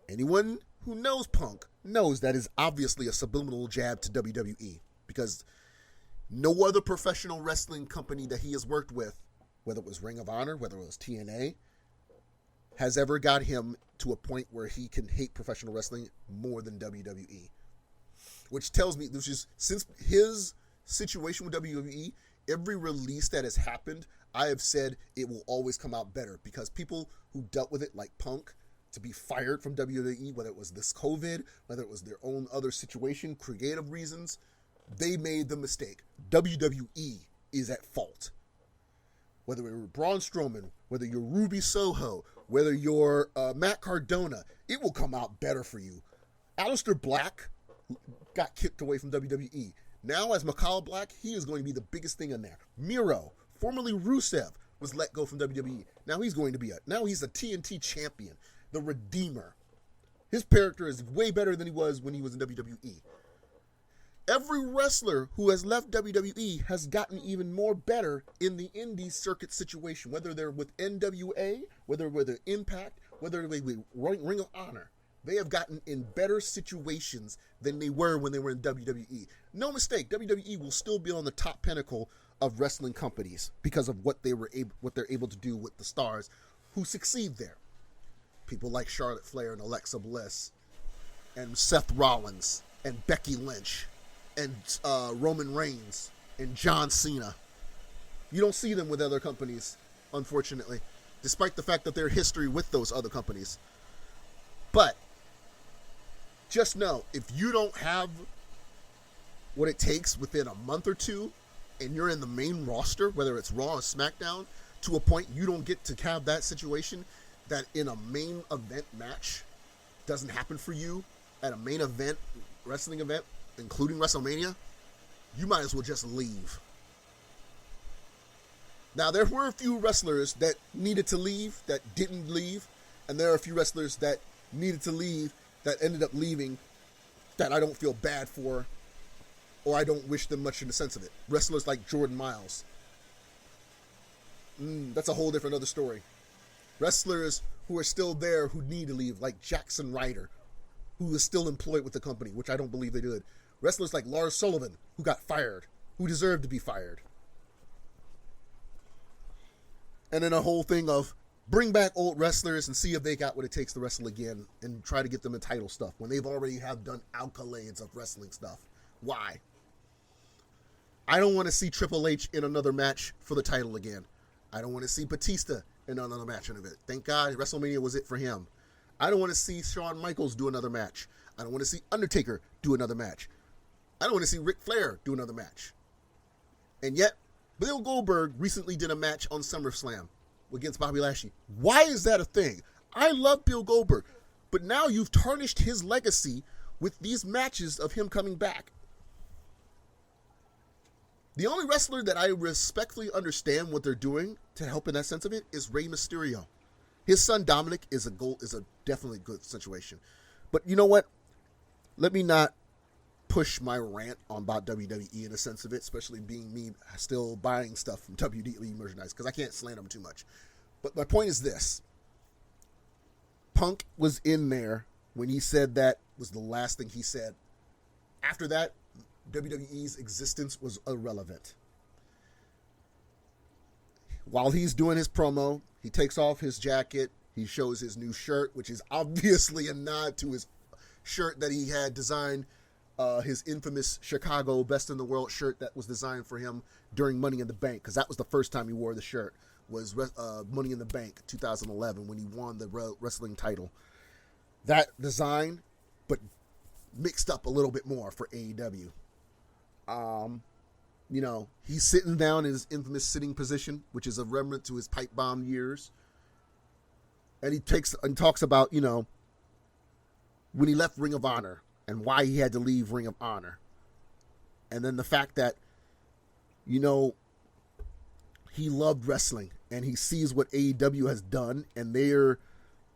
anyone who knows Punk knows that is obviously a subliminal jab to WWE, because no other professional wrestling company that he has worked with, whether it was Ring of Honor, whether it was TNA, has ever got him to a point where he can hate professional wrestling more than WWE. Which tells me, since his situation with WWE, every release that has happened, I have said it will always come out better, because people who dealt with it, like Punk, to be fired from WWE, whether it was this COVID, whether it was their own other situation, creative reasons, They made the mistake. WWE is at fault. Whether you're Braun Strowman, whether you're Ruby Soho, whether you're Matt Cardona, it will come out better for you. Aleister Black got kicked away from WWE. Now, as Mikhail Black, he is going to be the biggest thing in there. Miro, formerly Rusev, was let go from WWE. Now he's a TNT champion, the Redeemer. His character is way better than he was when he was in WWE. Every wrestler who has left WWE has gotten even more better in the indie circuit situation, whether they're with NWA, whether with Impact, whether they're with Ring of Honor. They have gotten in better situations than they were when they were in WWE. No mistake, WWE will still be on the top pinnacle of wrestling companies because of what they're able to do with the stars who succeed there. People like Charlotte Flair and Alexa Bliss and Seth Rollins and Becky Lynch and Roman Reigns and John Cena. You don't see them with other companies, unfortunately, despite the fact that their history with those other companies. But just know, if you don't have what it takes within a month or two, and you're in the main roster, whether it's Raw or SmackDown, to a point you don't get to have that situation that in a main event match doesn't happen for you at a main event, wrestling event, including WrestleMania, you might as well just leave. Now, there were a few wrestlers that needed to leave that didn't leave, and there are a few wrestlers that needed to leave that ended up leaving that I don't feel bad for, or I don't wish them much in the sense of it. Wrestlers like Jordan Miles. That's a whole different other story. Wrestlers who are still there who need to leave, like Jackson Ryder, who is still employed with the company, which I don't believe they did. Wrestlers like Lars Sullivan, who got fired, who deserved to be fired. And then a whole thing of bring back old wrestlers and see if they got what it takes to wrestle again and try to get them in title stuff when they've already have done accolades of wrestling stuff. Why? I don't want to see Triple H in another match for the title again. I don't want to see Batista in another match of it. Thank God WrestleMania was it for him. I don't want to see Shawn Michaels do another match. I don't want to see Undertaker do another match. I don't want to see Ric Flair do another match. And yet, Bill Goldberg recently did a match on SummerSlam against Bobby Lashley. Why is that a thing? I love Bill Goldberg, but now you've tarnished his legacy with these matches of him coming back. The only wrestler that I respectfully understand what they're doing to help in that sense of it is Rey Mysterio. His son Dominic is a definitely good situation. But you know what? Let me not push my rant on about WWE in a sense of it, especially being me still buying stuff from WWE merchandise, because I can't slander them too much. But my point is this. Punk was in there when he said that was the last thing he said. After that, WWE's existence was irrelevant. While he's doing his promo, he takes off his jacket, he shows his new shirt, which is obviously a nod to his shirt that he had designed, his infamous Chicago Best in the World shirt that was designed for him during Money in the Bank, because that was the first time he wore the shirt, was Money in the Bank 2011 when he won the wrestling title. That design, but mixed up a little bit more for AEW. You know, he's sitting down in his infamous sitting position, which is a remnant to his pipe bomb years. And he talks about, you know, when he left Ring of Honor and why he had to leave Ring of Honor. And then the fact that, you know, he loved wrestling and he sees what AEW has done, and and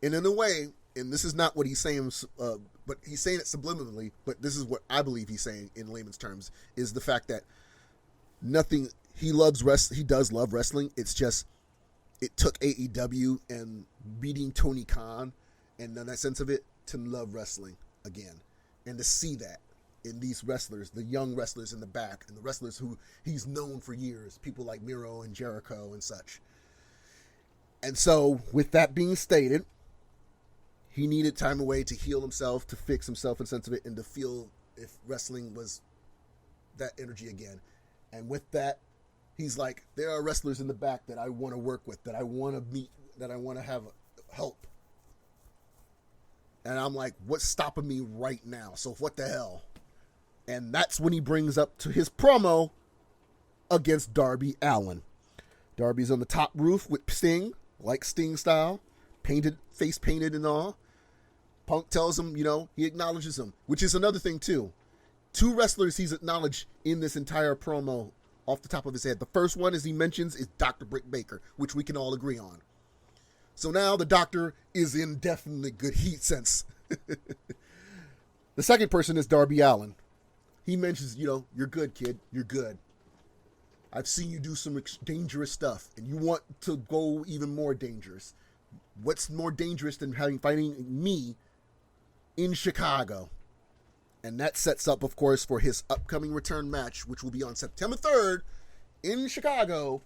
in a way, and this is not what he's saying, but he's saying it subliminally, but this is what I believe he's saying in layman's terms, is the fact that he does love wrestling. It's just, it took AEW and beating Tony Khan and in that sense of it to love wrestling again. And to see that in these wrestlers, the young wrestlers in the back, and the wrestlers who he's known for years, people like Miro and Jericho and such. And so, with that being stated, he needed time away to heal himself, to fix himself in sense of it, and to feel if wrestling was that energy again. And with that, he's like, there are wrestlers in the back that I want to work with, that I want to meet, that I want to have help. And I'm like, what's stopping me right now? So what the hell? And that's when he brings up to his promo against Darby Allin. Darby's on the top roof with Sting, like Sting style, painted, face painted and all. Punk tells him, he acknowledges him, which is another thing too. 2 wrestlers he's acknowledged in this entire promo off the top of his head. The first one, as he mentions, is Dr. Britt Baker, which we can all agree on. So now the Doctor is in definitely good heat sense. The second person is Darby Allin. He mentions, you're good, kid. You're good. I've seen you do some dangerous stuff, and you want to go even more dangerous. What's more dangerous than fighting me in Chicago? And that sets up, of course, for his upcoming return match, which will be on September 3rd in Chicago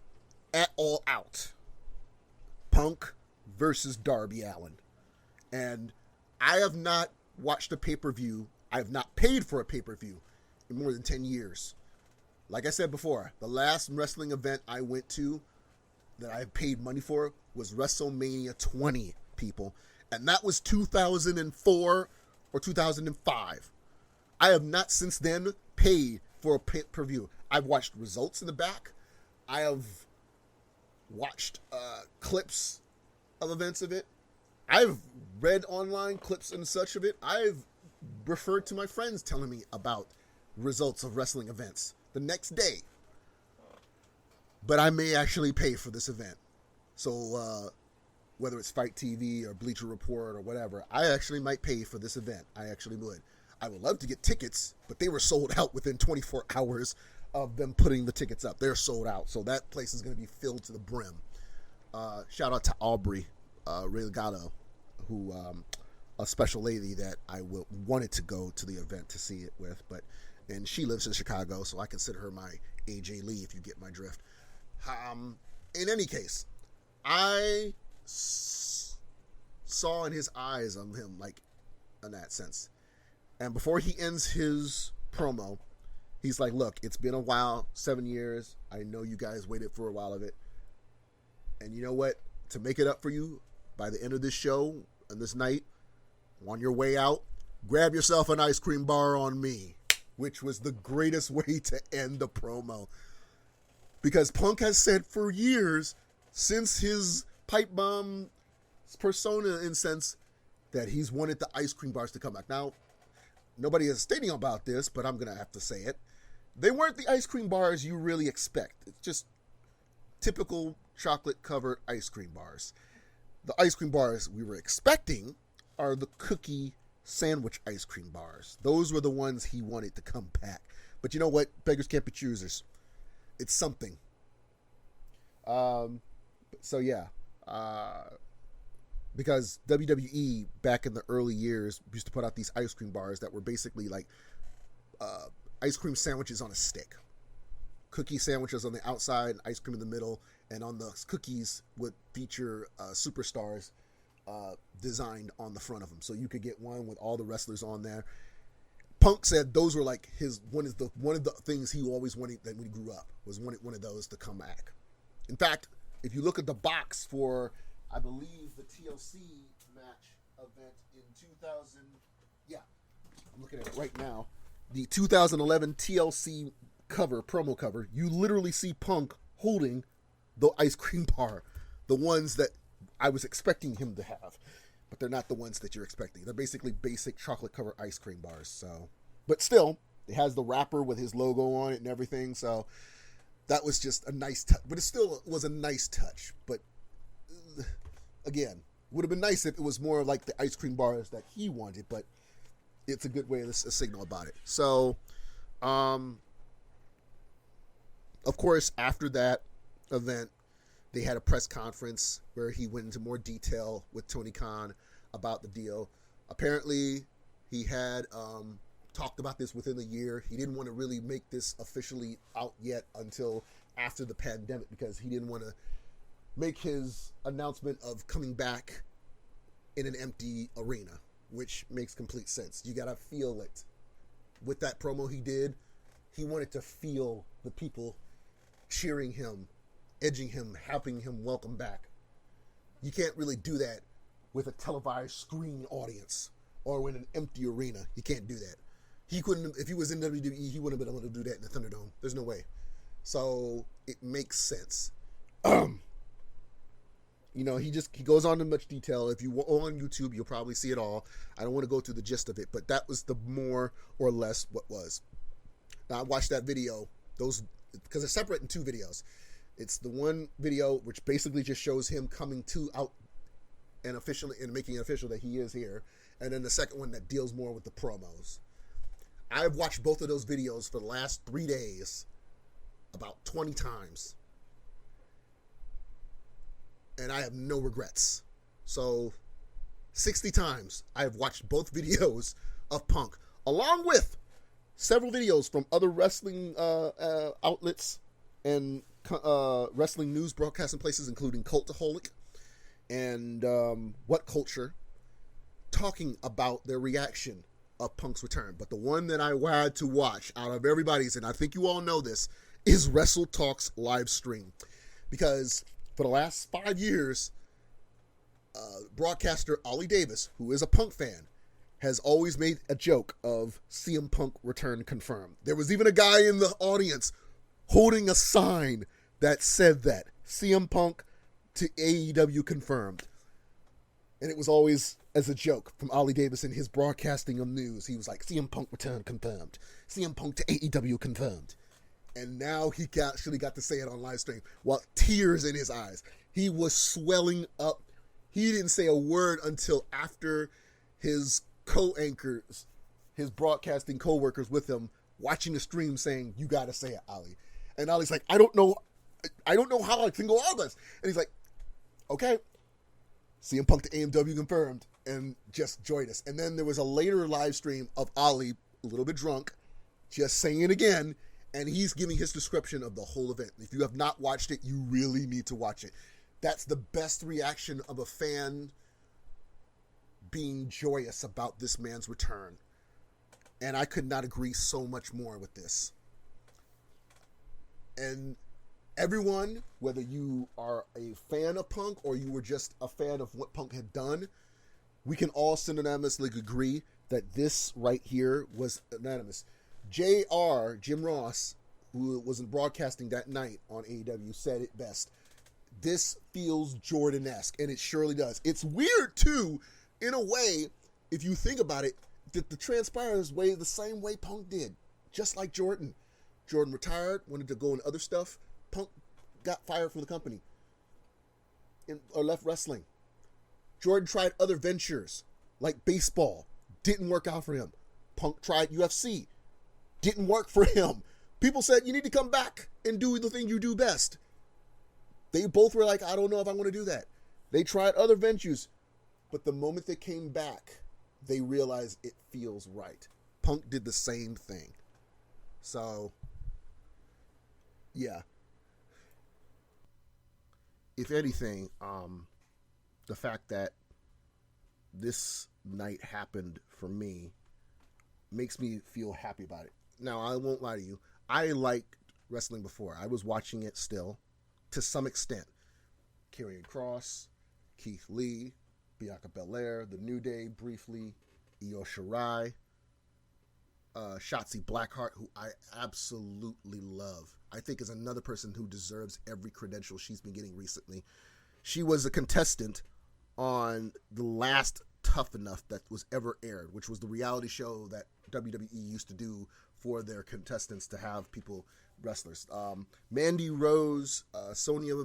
at All Out. Punk versus Darby Allin. And I have not watched a pay-per-view. I have not paid for a pay-per-view in more than 10 years. Like I said before, the last wrestling event I went to that I paid money for was WrestleMania 20, people. And that was 2004 or 2005. I have not since then paid for a pay-per-view. I've watched results in the back. I have watched clips of events of it. I've read online clips and such of it. I've referred to my friends telling me about results of wrestling events the next day. But I may actually pay for this event. So whether it's Fight TV or Bleacher Report or whatever, I actually might pay for this event. I actually would. I would love to get tickets, but they were sold out within 24 hours of them putting the tickets up. They're sold out, so that place is going to be filled to the brim. Shout out to Aubrey Regato, who a special lady that I wanted to go to the event to see it with, and she lives in Chicago, so I consider her my AJ Lee, if you get my drift. In any case, I saw in his eyes on him, like, in that sense. And before he ends his promo, he's like, look, it's been a while, 7 years. I know you guys waited for a while of it. And you know what? To make it up for you, by the end of this show and this night, on your way out, grab yourself an ice cream bar on me, which was the greatest way to end the promo. Because Punk has said for years, since his pipe bomb persona in sense, that he's wanted the ice cream bars to come back. Now, nobody is stating about this, but I'm going to have to say it. They weren't the ice cream bars you really expect. It's just typical chocolate-covered ice cream bars. The ice cream bars we were expecting are the cookie sandwich ice cream bars. Those were the ones he wanted to come back. But you know what? Beggars can't be choosers. It's something. So yeah. Because WWE back in the early years used to put out these ice cream bars that were basically like ice cream sandwiches on a stick. Cookie sandwiches on the outside, ice cream in the middle, and on the cookies would feature superstars designed on the front of them. So you could get one with all the wrestlers on there. Punk said those were like one of the things he always wanted that when he grew up was one of those to come back. In fact, if you look at the box for, I believe, the TLC match event in 2000, yeah, I'm looking at it right now. The 2011 TLC promo cover, you literally see Punk holding the ice cream bar, the ones that I was expecting him to have, but they're not the ones that you're expecting. They're basically basic chocolate covered ice cream bars. So, but still, it has the wrapper with his logo on it and everything. So that was just a nice touch, but it still was a nice touch. But again, would have been nice if it was more like the ice cream bars that he wanted, but it's a good way to signal about it. So, of course, after that event, they had a press conference where he went into more detail with Tony Khan about the deal. Apparently, he had talked about this within the year. He didn't want to really make this officially out yet until after the pandemic because he didn't want to make his announcement of coming back in an empty arena, which makes complete sense. You got to feel it. With that promo he did, he wanted to feel the people cheering him, edging him, helping him welcome back. You can't really do that with a televised screen audience or in an empty arena. You can't do that. He couldn't, if he was in WWE, he wouldn't have been able to do that in the Thunderdome. There's no way. So it makes sense. You know, he goes on in much detail. If you were on YouTube, you'll probably see it all. I don't want to go through the gist of it, but that was the more or less what was. Now I watched that video, those, because it's separate in two videos. It's the one video which basically just shows him coming to out and officially and making it official that he is here, and then the second one that deals more with the promos. I've watched both of those videos for the last 3 days about 20 times, and I have no regrets. So 60 times I've watched both videos of Punk, along with several videos from other wrestling outlets and wrestling news broadcasting places, including Cultaholic and What Culture, talking about their reaction of Punk's return. But the one that I had to watch out of everybody's, and I think you all know this, is Wrestle Talk's live stream. Because for the last 5 years, broadcaster Ollie Davis, who is a Punk fan, has always made a joke of CM Punk return confirmed. There was even a guy in the audience holding a sign that said that CM Punk to AEW confirmed. And it was always as a joke from Ollie Davis in his broadcasting of news. He was like, CM Punk return confirmed. CM Punk to AEW confirmed. And now he actually got to say it on live stream while tears in his eyes. He was swelling up. He didn't say a word until after his co-anchors, his broadcasting co-workers with him, watching the stream saying, you got to say it, Ollie. And Ollie's like, I don't know how I can go all this. And he's like, okay. CM Punk to AEW confirmed, and just joined us. And then there was a later live stream of Ollie, a little bit drunk, just saying it again, and he's giving his description of the whole event. If you have not watched it, you really need to watch it. That's the best reaction of a fan being joyous about this man's return. And I could not agree so much more with this. And everyone, whether you are a fan of Punk or you were just a fan of what Punk had done, we can all synonymously agree that this right here was unanimous. Jim Ross, who was in broadcasting that night on AEW, said it best. This feels Jordan-esque, and it surely does. It's weird, too, in a way, if you think about it, that the transpires way the same way Punk did, just like Jordan. Jordan retired, wanted to go into other stuff. Punk got fired from the company or left wrestling. Jordan tried other ventures like baseball. Didn't work out for him. Punk tried UFC. Didn't work for him. People said, you need to come back and do the thing you do best. They both were like, I don't know if I want to do that. They tried other ventures. But the moment they came back, they realized it feels right. Punk did the same thing. So, yeah. If anything, the fact that this night happened for me makes me feel happy about it. Now, I won't lie to you. I liked wrestling before. I was watching it still, to some extent. Karrion Kross, Keith Lee, Bianca Belair, The New Day briefly, Io Shirai, Shotzi Blackheart, who I absolutely love. I think is another person who deserves every credential she's been getting recently. She was a contestant on the last Tough Enough that was ever aired, which was the reality show that WWE used to do for their contestants to have people, wrestlers. Mandy Rose, Sonya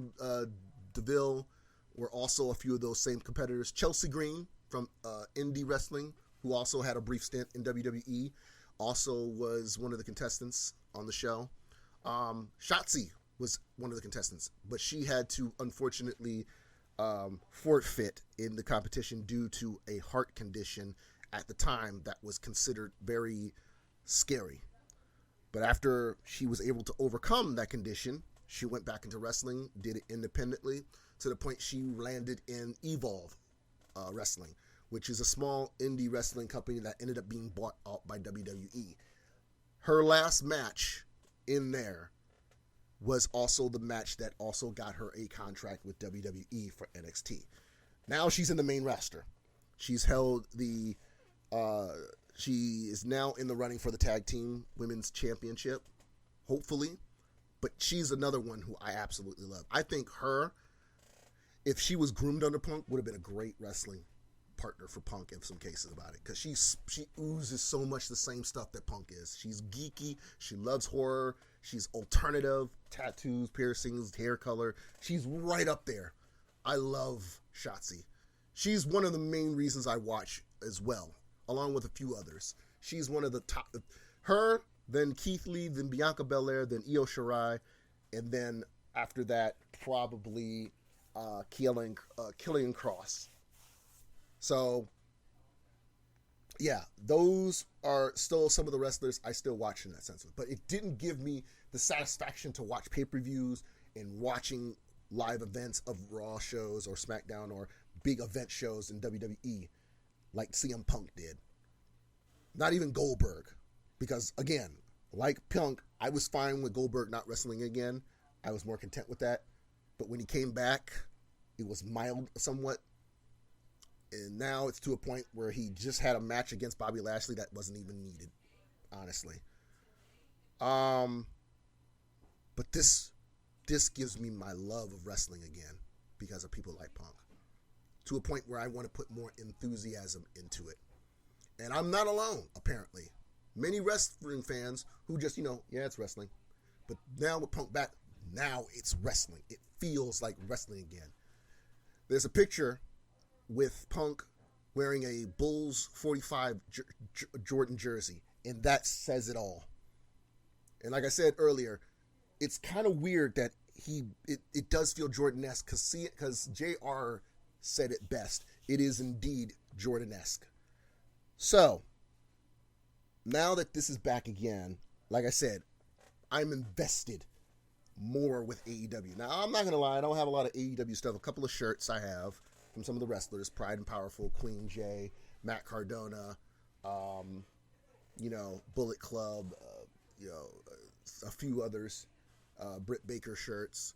Deville were also a few of those same competitors. Chelsea Green from Indie Wrestling, who also had a brief stint in WWE, also was one of the contestants on the show. Shotzi was one of the contestants, but she had to unfortunately forfeit in the competition due to a heart condition at the time that was considered very scary. But after she was able to overcome that condition, she went back into wrestling, did it independently, to the point she landed in Evolve Wrestling, which is a small indie wrestling company that ended up being bought out by WWE. Her last match in there was also the match that also got her a contract with WWE for NXT. Now she's in the main roster. She's held the She is now in the running for the tag team women's championship, hopefully. But she's another one who I absolutely love. I think her, if she was groomed under Punk, would have been a great wrestling partner for Punk in some cases about it. Because she oozes so much the same stuff that Punk is. She's geeky. She loves horror. She's alternative. Tattoos, piercings, hair color. She's right up there. I love Shotzi. She's one of the main reasons I watch as well, along with a few others. She's one of the top. Her, then Keith Lee, then Bianca Belair, then Io Shirai, and then after that, probably Killian Cross. So, yeah, those are still some of the wrestlers I still watch in that sense. But it didn't give me the satisfaction to watch pay-per-views and watching live events of Raw shows or SmackDown or big event shows in WWE like CM Punk did. Not even Goldberg. Because, again, like Punk, I was fine with Goldberg not wrestling again. I was more content with that. But when he came back, it was mild somewhat. And now it's to a point where he just had a match against Bobby Lashley that wasn't even needed, honestly. But this gives me my love of wrestling again because of people like Punk. To a point where I want to put more enthusiasm into it. And I'm not alone, apparently. Many wrestling fans who just, yeah, it's wrestling. But now with Punk back, now it's wrestling. It feels like wrestling again. There's a picture with Punk wearing a Bulls 45 Jordan jersey, and that says it all. And like I said earlier, it's kind of weird that it does feel Jordan-esque because JR said it best. It is indeed Jordan-esque. So, now that this is back again, like I said, I'm invested more with AEW. Now, I'm not going to lie, I don't have a lot of AEW stuff. A couple of shirts I have from some of the wrestlers, Pride and Powerful, Queen J, Matt Cardona, Bullet Club, a few others, Britt Baker shirts.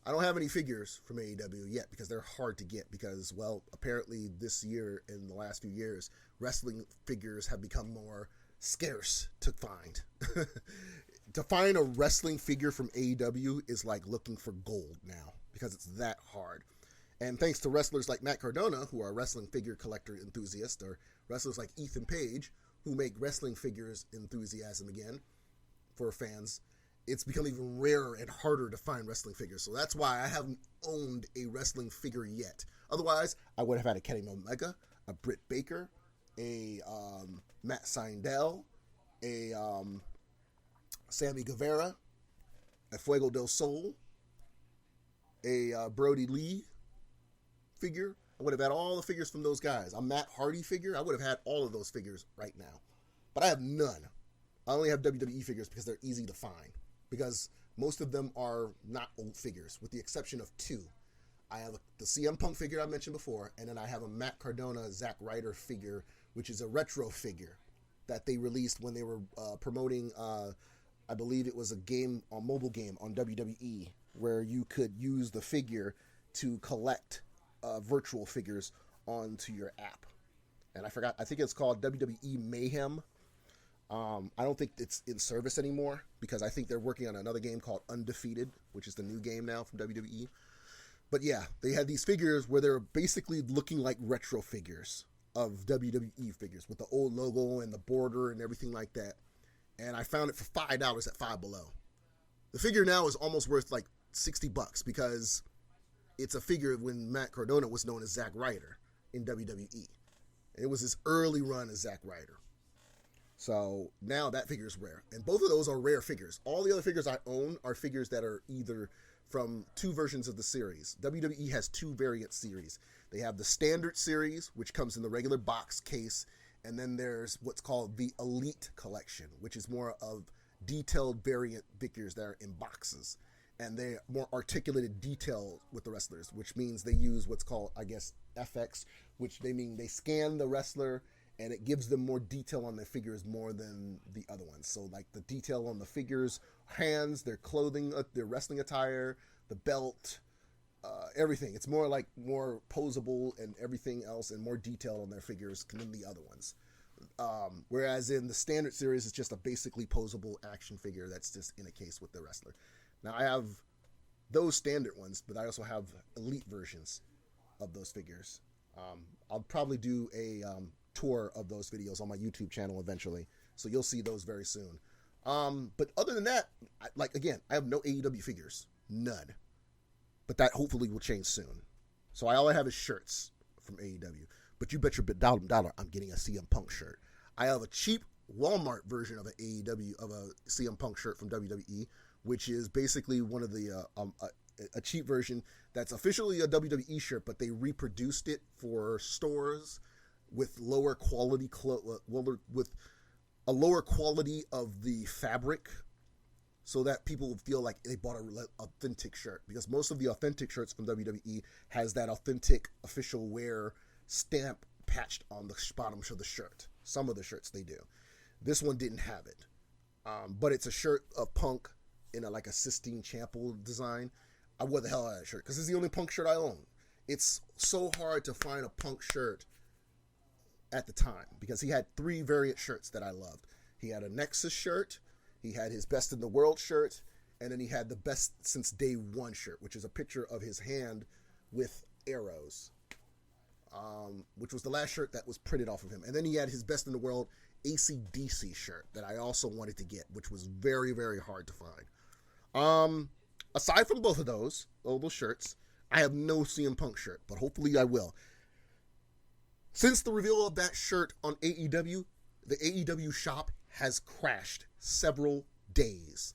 I don't have any figures from AEW yet because they're hard to get because, well, apparently this year and the last few years, wrestling figures have become more scarce to find. To find a wrestling figure from AEW is like looking for gold now because it's that hard. And thanks to wrestlers like Matt Cardona, who are wrestling figure collector enthusiasts, or wrestlers like Ethan Page, who make wrestling figures enthusiasm again for fans, it's become even rarer and harder to find wrestling figures. So that's why I haven't owned a wrestling figure yet. Otherwise, I would have had a Kenny Omega, a Britt Baker, a Matt Sydal, a Sammy Guevara, a Fuego del Sol, a Brody Lee figure. I would have had all the figures from those guys. A Matt Hardy figure. I would have had all of those figures right now. But I have none. I only have WWE figures because they're easy to find. Because most of them are not old figures, with the exception of two. I have the CM Punk figure I mentioned before, and then I have a Matt Cardona Zack Ryder figure, which is a retro figure that they released when they were promoting, I believe it was a mobile game on WWE, where you could use the figure to collect virtual figures onto your app. And I think it's called WWE Mayhem. I don't think it's in service anymore because I think they're working on another game called Undefeated, which is the new game now from WWE. But yeah, they had these figures where they're basically looking like retro figures of WWE figures with the old logo and the border and everything like that. And I found it for $5 at Five Below. The figure now is almost worth like $60 because it's a figure when Matt Cardona was known as Zack Ryder in WWE. And it was his early run as Zack Ryder. So now that figure is rare. And both of those are rare figures. All the other figures I own are figures that are either from two versions of the series. WWE has two variant series. They have the standard series, which comes in the regular box case. And then there's what's called the Elite Collection, which is more of detailed variant figures that are in boxes. And they're more articulated detail with the wrestlers, which means they use what's called, I guess, FX, which they mean they scan the wrestler and it gives them more detail on their figures more than the other ones. So like the detail on the figures, hands, their clothing, their wrestling attire, the belt, everything. It's more posable and everything else and more detailed on their figures than the other ones. Whereas in the standard series, it's just a basically posable action figure that's just in a case with the wrestler. Now I have those standard ones, but I also have elite versions of those figures. I'll probably do a tour of those videos on my YouTube channel eventually, so you'll see those very soon. But other than that, I have no AEW figures, none. But that hopefully will change soon. So all I have is shirts from AEW. But you bet your dollar I'm getting a CM Punk shirt. I have a cheap Walmart version of a CM Punk shirt from WWE, which is basically one of the a cheap version that's officially a WWE shirt, but they reproduced it for stores with lower quality with a lower quality of the fabric, so that people feel like they bought an authentic shirt. Because most of the authentic shirts from WWE has that authentic official wear stamp patched on the bottom of the shirt. Some of the shirts they do. This one didn't have it. But it's a shirt of Punk in a Sistine Chapel design. I wore the hell out of that shirt because it's the only Punk shirt I own. It's so hard to find a Punk shirt at the time because he had 3 variant shirts that I loved. He had a Nexus shirt, he had his Best in the World shirt, and then he had the Best Since Day One shirt, which is a picture of his hand with arrows. Which was the last shirt that was printed off of him. And then he had his Best in the World AC/DC shirt that I also wanted to get, which was very, very hard to find. Aside from both of those shirts, I have no CM Punk shirt, but hopefully I will. Since the reveal of that shirt on AEW, the AEW shop has crashed several days.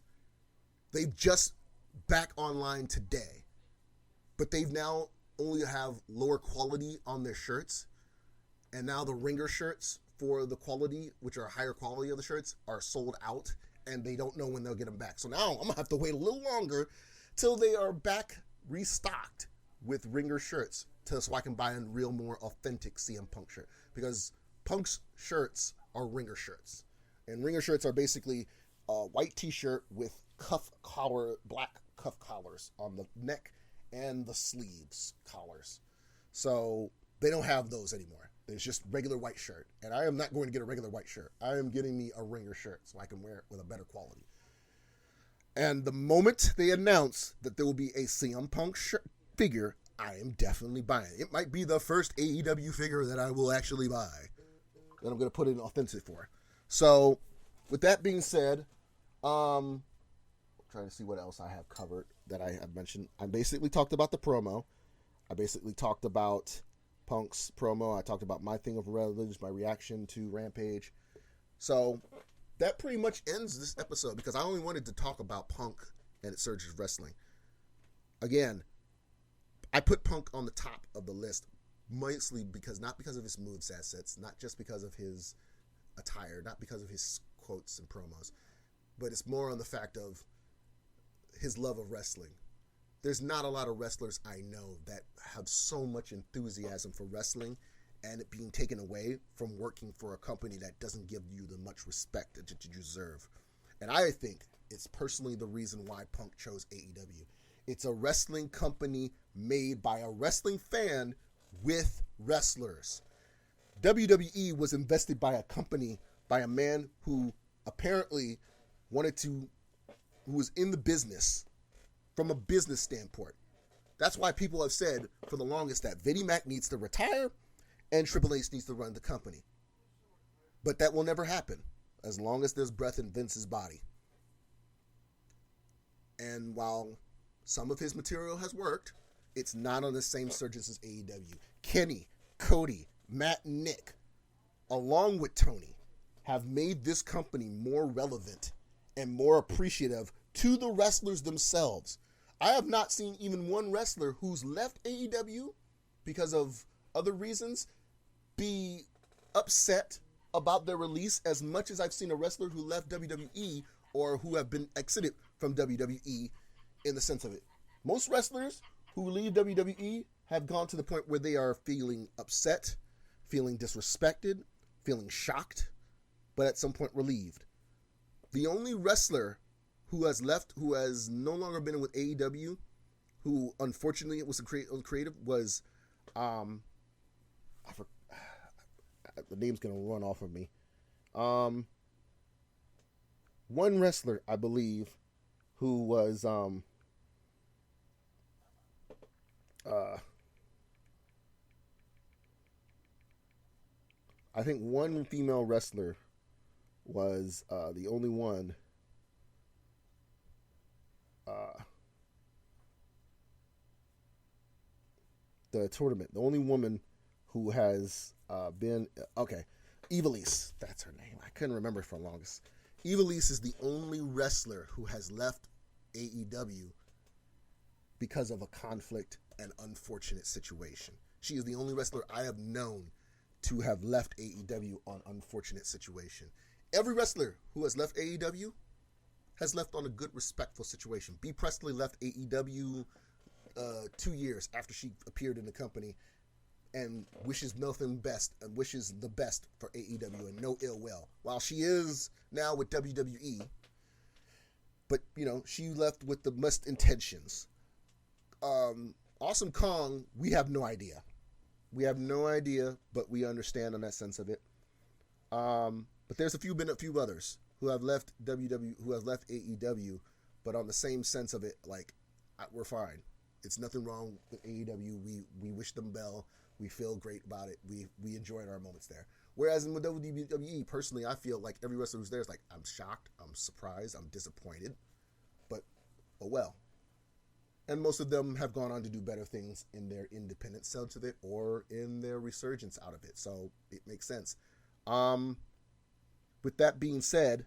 They've just back online today, but they've now only have lower quality on their shirts, and now the ringer shirts for the quality, which are higher quality of the shirts, are sold out, and they don't know when they'll get them back. So now I'm gonna have to wait a little longer till they are back restocked with ringer shirts, so I can buy a real, more authentic CM Punk shirt, because Punk's shirts are ringer shirts, and ringer shirts are basically a white t-shirt with black cuff collars on the neck and the sleeves collars. So they don't have those anymore. There's just regular white shirt. And I am not going to get a regular white shirt. I am getting me a ringer shirt so I can wear it with a better quality. And the moment they announce that there will be a CM Punk figure, I am definitely buying it. It might be the first AEW figure that I will actually buy, that I'm going to put in authentic for. So with that being said, trying to see what else I have covered that I have mentioned. I basically talked about the promo. I basically talked about Punk's promo. I talked about my thing of Rampage, my reaction to Rampage. So that pretty much ends this episode because I only wanted to talk about Punk and Surge's Wrestling. Again, I put Punk on the top of the list mostly because, not because of his moves assets, not just because of his attire, not because of his quotes and promos, but it's more on the fact of his love of wrestling. There's not a lot of wrestlers I know that have so much enthusiasm for wrestling and it being taken away from working for a company that doesn't give you the much respect that you deserve. And I think it's personally the reason why Punk chose AEW. It's a wrestling company made by a wrestling fan with wrestlers. WWE was invested by a company, by a man who apparently who was in the business from a business standpoint. That's why people have said for the longest that Vinnie Mac needs to retire and Triple H needs to run the company. But that will never happen as long as there's breath in Vince's body. And while some of his material has worked, it's not on the same surges as AEW. Kenny, Cody, Matt, and Nick, along with Tony, have made this company more relevant and more appreciative to the wrestlers themselves. I have not seen even one wrestler who's left AEW because of other reasons be upset about their release as much as I've seen a wrestler who left WWE or who have been exited from WWE in the sense of it. Most wrestlers who leave WWE have gone to the point where they are feeling upset, feeling disrespected, feeling shocked, but at some point relieved. The only wrestler who has left, who has no longer been with AEW, who unfortunately was creative, was the name's gonna run off of me. One wrestler, I believe, who was I think one female wrestler was the only one uh, the tournament. The only woman who has been okay. Evilise, that's her name. I couldn't remember it for the longest. Evilise is the only wrestler who has left AEW because of a conflict and unfortunate situation. She is the only wrestler I have known to have left AEW on unfortunate situation. Every wrestler who has left AEW has left on a good, respectful situation. Bea Priestley left AEW 2 years after she appeared in the company and wishes Milton best and wishes the best for AEW and no ill will. While she is now with WWE, but she left with the best intentions. Awesome Kong, we have no idea. We have no idea, but we understand on that sense of it. But there's been a few others who have left WWE, who have left AEW, but on the same sense of it, like, we're fine. It's nothing wrong with AEW. We wish them well. We feel great about it. We enjoyed our moments there. Whereas in WWE, personally, I feel like every wrestler who's there is like, I'm shocked, I'm surprised, I'm disappointed, but oh well. And most of them have gone on to do better things in their independent sense of it or in their resurgence out of it. So it makes sense. With that being said,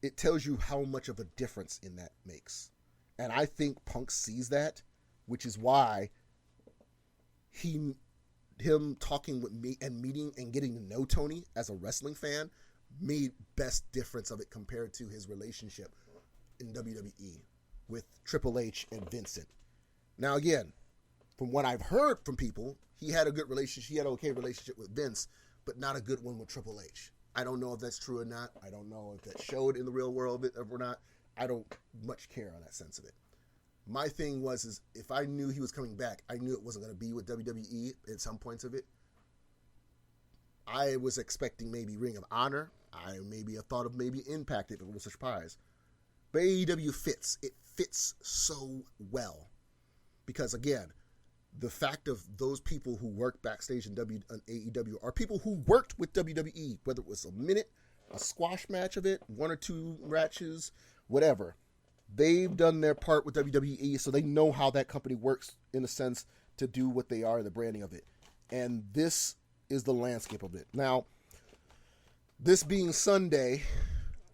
it tells you how much of a difference in that makes. And I think Punk sees that, which is why him talking with me and meeting and getting to know Tony as a wrestling fan made best difference of it compared to his relationship in WWE with Triple H and Vincent. Now, again, from what I've heard from people, he had a good relationship. He had an okay relationship with Vince, but not a good one with Triple H. I don't know if that's true or not. I don't know if that showed in the real world or not. I don't much care on that sense of it. My thing is if I knew he was coming back, I knew it wasn't going to be with WWE at some points of it. I was expecting maybe Ring of Honor. I maybe have thought of maybe Impact if it was a surprise. But AEW fits. It fits so well. Because again, the fact of those people who work backstage in AEW are people who worked with WWE, whether it was a minute, a squash match of it, 1 or 2 matches, whatever. They've done their part with WWE, so they know how that company works in a sense to do what they are, the branding of it. And this is the landscape of it. Now, this being Sunday,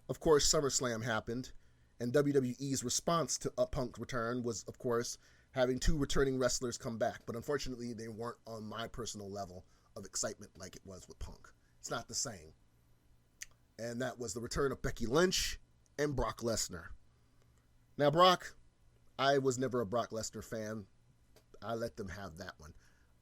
of course, SummerSlam happened, and WWE's response to Punk's return was, of course, having 2 returning wrestlers come back. But unfortunately, they weren't on my personal level of excitement like it was with Punk. It's not the same. And that was the return of Becky Lynch and Brock Lesnar. Now, Brock, I was never a Brock Lesnar fan. I let them have that one.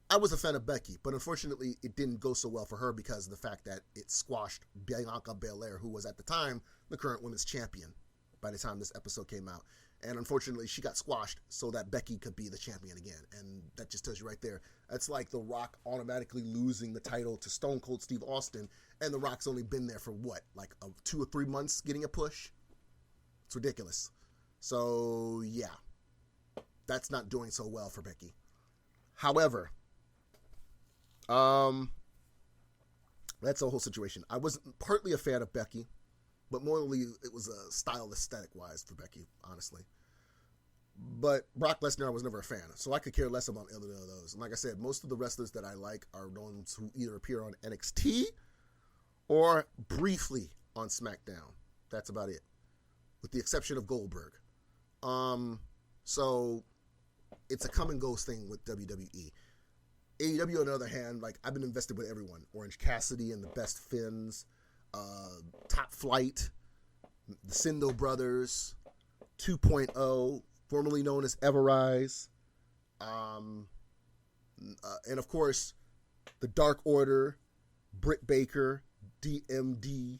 I was a fan of Becky, but unfortunately, it didn't go so well for her because of the fact that it squashed Bianca Belair, who was at the time the current women's champion by the time this episode came out. And unfortunately, she got squashed so that Becky could be the champion again. And that just tells you right there. That's like The Rock automatically losing the title to Stone Cold Steve Austin. And The Rock's only been there for what? Like 2 or 3 months getting a push? It's ridiculous. So, yeah. That's not doing so well for Becky. However, that's a whole situation. I was partly a fan of Becky, but morally, it was a style aesthetic-wise for Becky, honestly. But Brock Lesnar, I was never a fan, so I could care less about either of those. And like I said, most of the wrestlers that I like are ones who either appear on NXT or briefly on SmackDown. That's about it, with the exception of Goldberg. So it's a come and go thing with WWE. AEW, on the other hand, like, I've been invested with everyone. Orange Cassidy and the Best Fins, Top Flight, the Sindo Brothers, 2.0, formerly known as Everrise, and of course, the Dark Order, Britt Baker, DMD,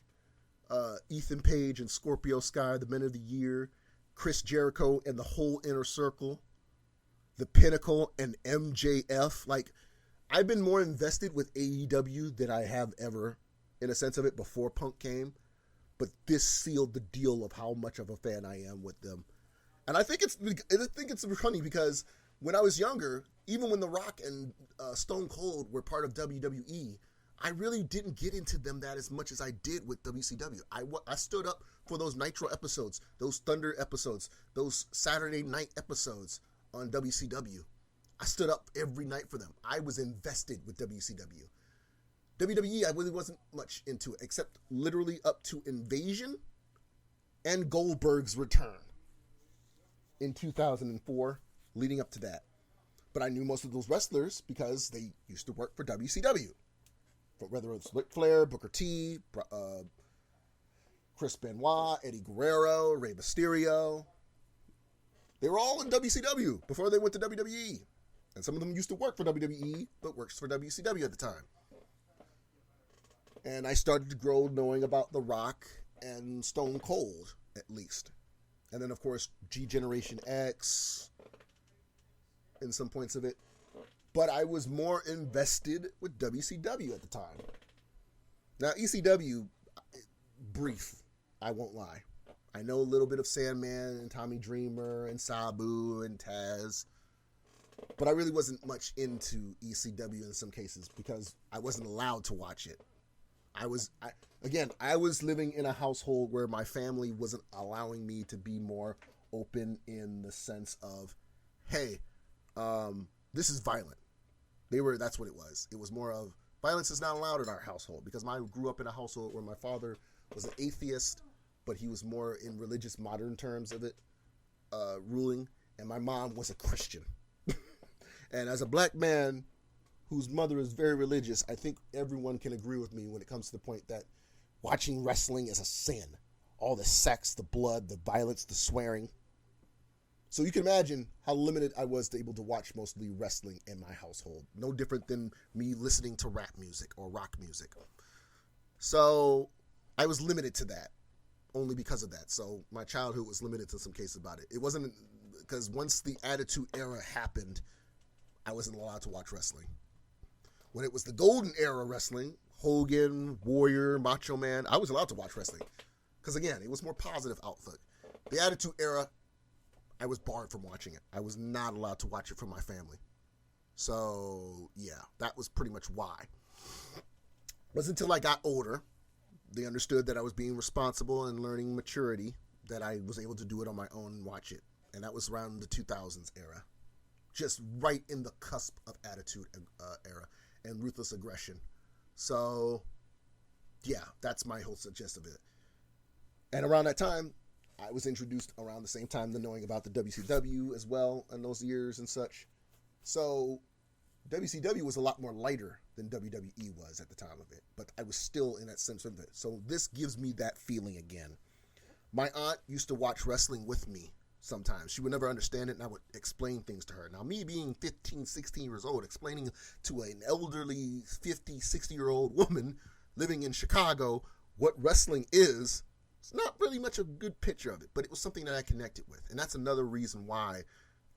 Ethan Page and Scorpio Sky, the Men of the Year, Chris Jericho and the whole Inner Circle, the Pinnacle and MJF. Like, I've been more invested with AEW than I have ever in a sense of it before Punk came, but this sealed the deal of how much of a fan I am with them. And I think it's funny because when I was younger, even when The Rock and Stone Cold were part of WWE, I really didn't get into them that as much as I did with WCW. I stood up for those Nitro episodes, those Thunder episodes, those Saturday night episodes on WCW. I stood up every night for them. I was invested with WCW. WWE, I really wasn't much into it, except literally up to Invasion and Goldberg's return in 2004, leading up to that. But I knew most of those wrestlers because they used to work for WCW. But whether it's Ric Flair, Booker T, Chris Benoit, Eddie Guerrero, Rey Mysterio, they were all in WCW before they went to WWE. And some of them used to work for WWE, but works for WCW at the time. And I started to grow knowing about The Rock and Stone Cold, at least. And then, of course, G Generation X in some points of it. But I was more invested with WCW at the time. Now, ECW, brief, I won't lie. I know a little bit of Sandman and Tommy Dreamer and Sabu and Taz. But I really wasn't much into ECW in some cases because I wasn't allowed to watch it. I was living in a household where my family wasn't allowing me to be more open in the sense of, hey, this is violent. That's what it was. It was more of, violence is not allowed in our household because I grew up in a household where my father was an atheist, but he was more in religious modern terms of it, ruling, and my mom was a Christian. And as a black man whose mother is very religious, I think everyone can agree with me when it comes to the point that watching wrestling is a sin. All the sex, the blood, the violence, the swearing. So you can imagine how limited I was to able to watch mostly wrestling in my household. No different than me listening to rap music or rock music. So I was limited to that only because of that. So my childhood was limited to some cases about it. It wasn't because once the Attitude Era happened, I wasn't allowed to watch wrestling. When it was the Golden Era wrestling, Hogan, Warrior, Macho Man, I was allowed to watch wrestling. Because again, it was more positive outlook. The Attitude Era, I was barred from watching it. I was not allowed to watch it from my family. So, yeah, that was pretty much why. It wasn't until I got older, they understood that I was being responsible and learning maturity, that I was able to do it on my own and watch it. And that was around the 2000s era. Just right in the cusp of Attitude Era and Ruthless Aggression. So, yeah, that's my whole gist of it. And around that time, I was introduced around the same time to knowing about the WCW as well in those years and such. So, WCW was a lot more lighter than WWE was at the time of it. But I was still in that sense of it. So, this gives me that feeling again. My aunt used to watch wrestling with me. Sometimes she would never understand it, and I would explain things to her. Now, me being 15, 16 years old, explaining to an elderly 50, 60-year-old woman living in Chicago what wrestling is, it's not really much a good picture of it, but it was something that I connected with. And that's another reason why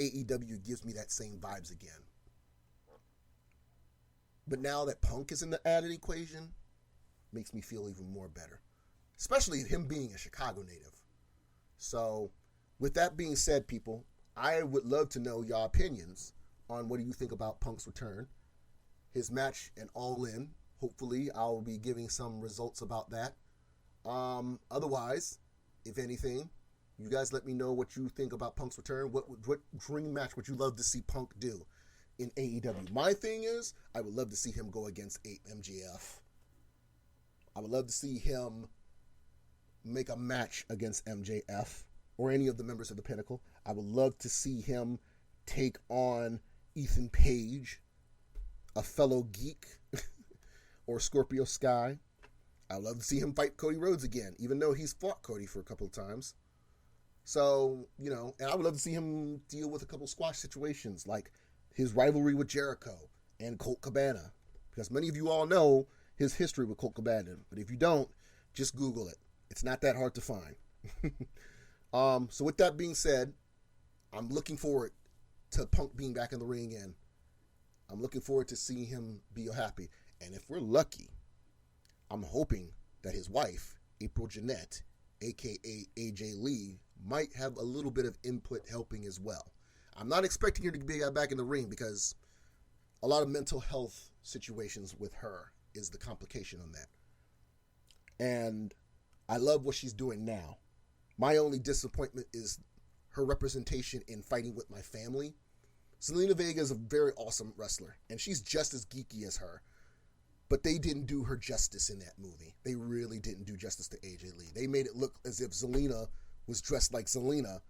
AEW gives me that same vibes again. But now that Punk is in the added equation, makes me feel even more better. Especially him being a Chicago native. So, with that being said, people, I would love to know your opinions on what do you think about Punk's return, his match, and All In. Hopefully, I'll be giving some results about that. Otherwise, if anything, you guys let me know what you think about Punk's return. What dream match would you love to see Punk do in AEW? My thing is, I would love to see him go against MJF. I would love to see him make a match against MJF. Or any of the members of the Pinnacle. I would love to see him take on Ethan Page, a fellow geek, or Scorpio Sky. I would love to see him fight Cody Rhodes again, even though he's fought Cody for a couple of times. So, and I would love to see him deal with a couple squash situations, like his rivalry with Jericho and Colt Cabana. Because many of you all know his history with Colt Cabana. But if you don't, just Google it. It's not that hard to find. So with that being said, I'm looking forward to Punk being back in the ring again. I'm looking forward to seeing him be happy. And if we're lucky, I'm hoping that his wife, April Jeanette, aka AJ Lee, might have a little bit of input helping as well. I'm not expecting her to be back in the ring because a lot of mental health situations with her is the complication on that. And I love what she's doing now. My only disappointment is her representation in fighting with my family. Zelina Vega is a very awesome wrestler, and she's just as geeky as her. But they didn't do her justice in that movie. They really didn't do justice to AJ Lee. They made it look as if Zelina was dressed like Zelina,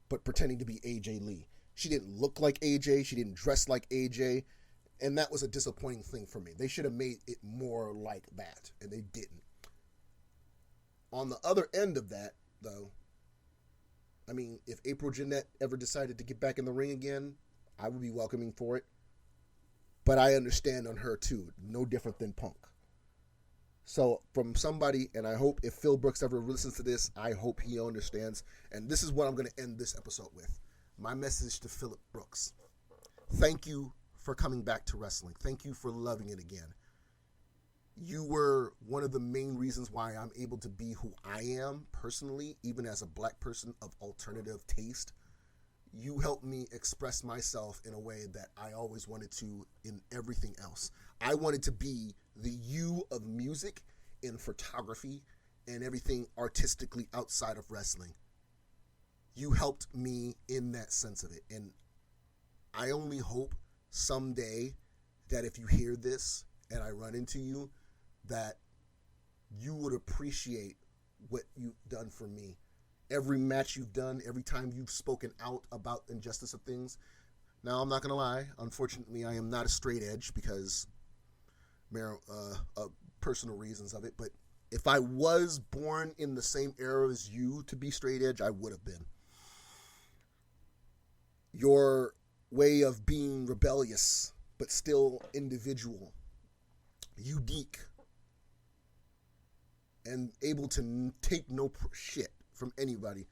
but pretending to be AJ Lee. She didn't look like AJ. She didn't dress like AJ. And that was a disappointing thing for me. They should have made it more like that, and they didn't. On the other end of that, though, I mean, if April Jeanette ever decided to get back in the ring again, I would be welcoming for it. But I understand on her too, no different than Punk. So from somebody, and I hope if Phil Brooks ever listens to this, I hope he understands. And this is what I'm going to end this episode with. My message to Phillip Brooks. Thank you for coming back to wrestling. Thank you for loving it again. You were one of the main reasons why I'm able to be who I am personally, even as a black person of alternative taste. You helped me express myself in a way that I always wanted to in everything else. I wanted to be the you of music in photography and everything artistically outside of wrestling. You helped me in that sense of it. And I only hope someday that if you hear this and I run into you, that you would appreciate what you've done for me. Every match you've done, every time you've spoken out about injustice of things. Now, I'm not going to lie. Unfortunately, I am not a straight edge because personal reasons of it. But if I was born in the same era as you to be straight edge, I would have been. Your way of being rebellious, but still individual, unique, and able to take no shit from anybody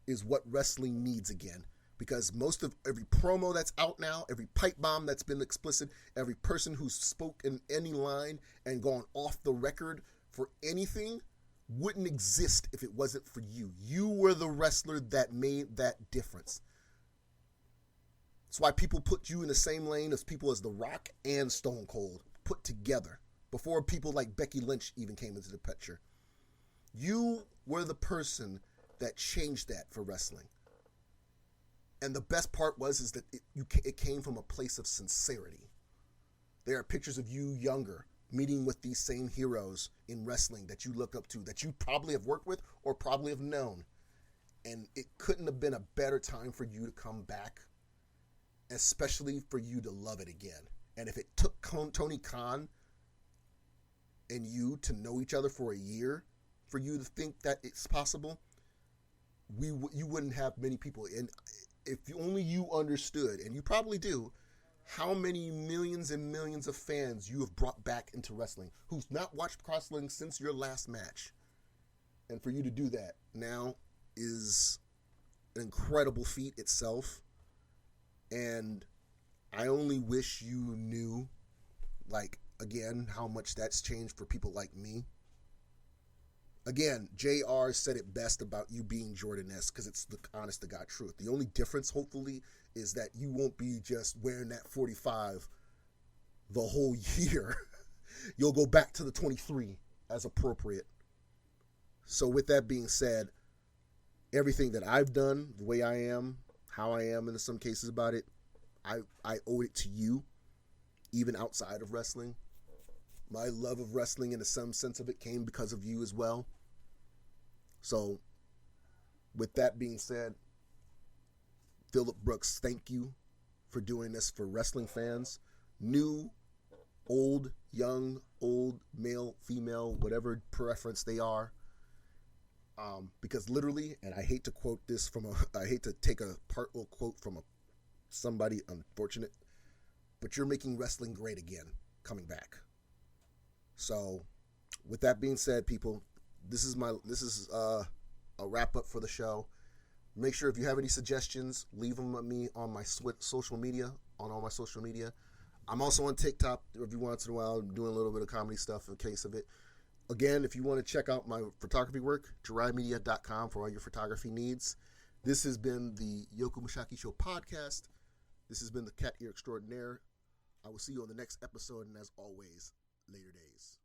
is what wrestling needs again. Because most of every promo that's out now, every pipe bomb that's been explicit, every person who's spoken any line and gone off the record for anything wouldn't exist if it wasn't for you. You were the wrestler that made that difference. That's why people put you in the same lane as people as The Rock and Stone Cold put together before people like Becky Lynch even came into the picture. You were the person that changed that for wrestling. And the best part is that it came from a place of sincerity. There are pictures of you younger, meeting with these same heroes in wrestling that you look up to, that you probably have worked with or probably have known. And it couldn't have been a better time for you to come back, especially for you to love it again. And if it took Tony Khan and you to know each other for a year, for you to think that it's possible, you wouldn't have many people. And if only you understood, and you probably do, how many millions and millions of fans you have brought back into wrestling who's not watched wrestling since your last match. And for you to do that now is an incredible feat itself. And I only wish you knew, like, again, how much that's changed for people like me. Again, JR said it best about you being Jordan-esque because it's the honest to God truth. The only difference, hopefully, is that you won't be just wearing that 45 the whole year. You'll go back to the 23 as appropriate. So with that being said, everything that I've done, the way I am, how I am in some cases about it, I owe it to you, even outside of wrestling. My love of wrestling, in some sense of it, came because of you as well. So, with that being said, Phillip Brooks, thank you for doing this for wrestling fans. New, old, young, old, male, female, whatever preference they are. Because literally, and I hate to quote this I hate to take a partial quote from somebody unfortunate, but you're making wrestling great again, coming back. So, with that being said, people, this is a wrap up for the show. Make sure if you have any suggestions, leave them with me on my social media, on all my social media. I'm also on TikTok every once in a while, doing a little bit of comedy stuff in case of it. Again, if you want to check out my photography work, jiraimedia.com for all your photography needs. This has been the Yoko Mushaki Show podcast. This has been the Cat Ear Extraordinaire. I will see you on the next episode, and as always, later days.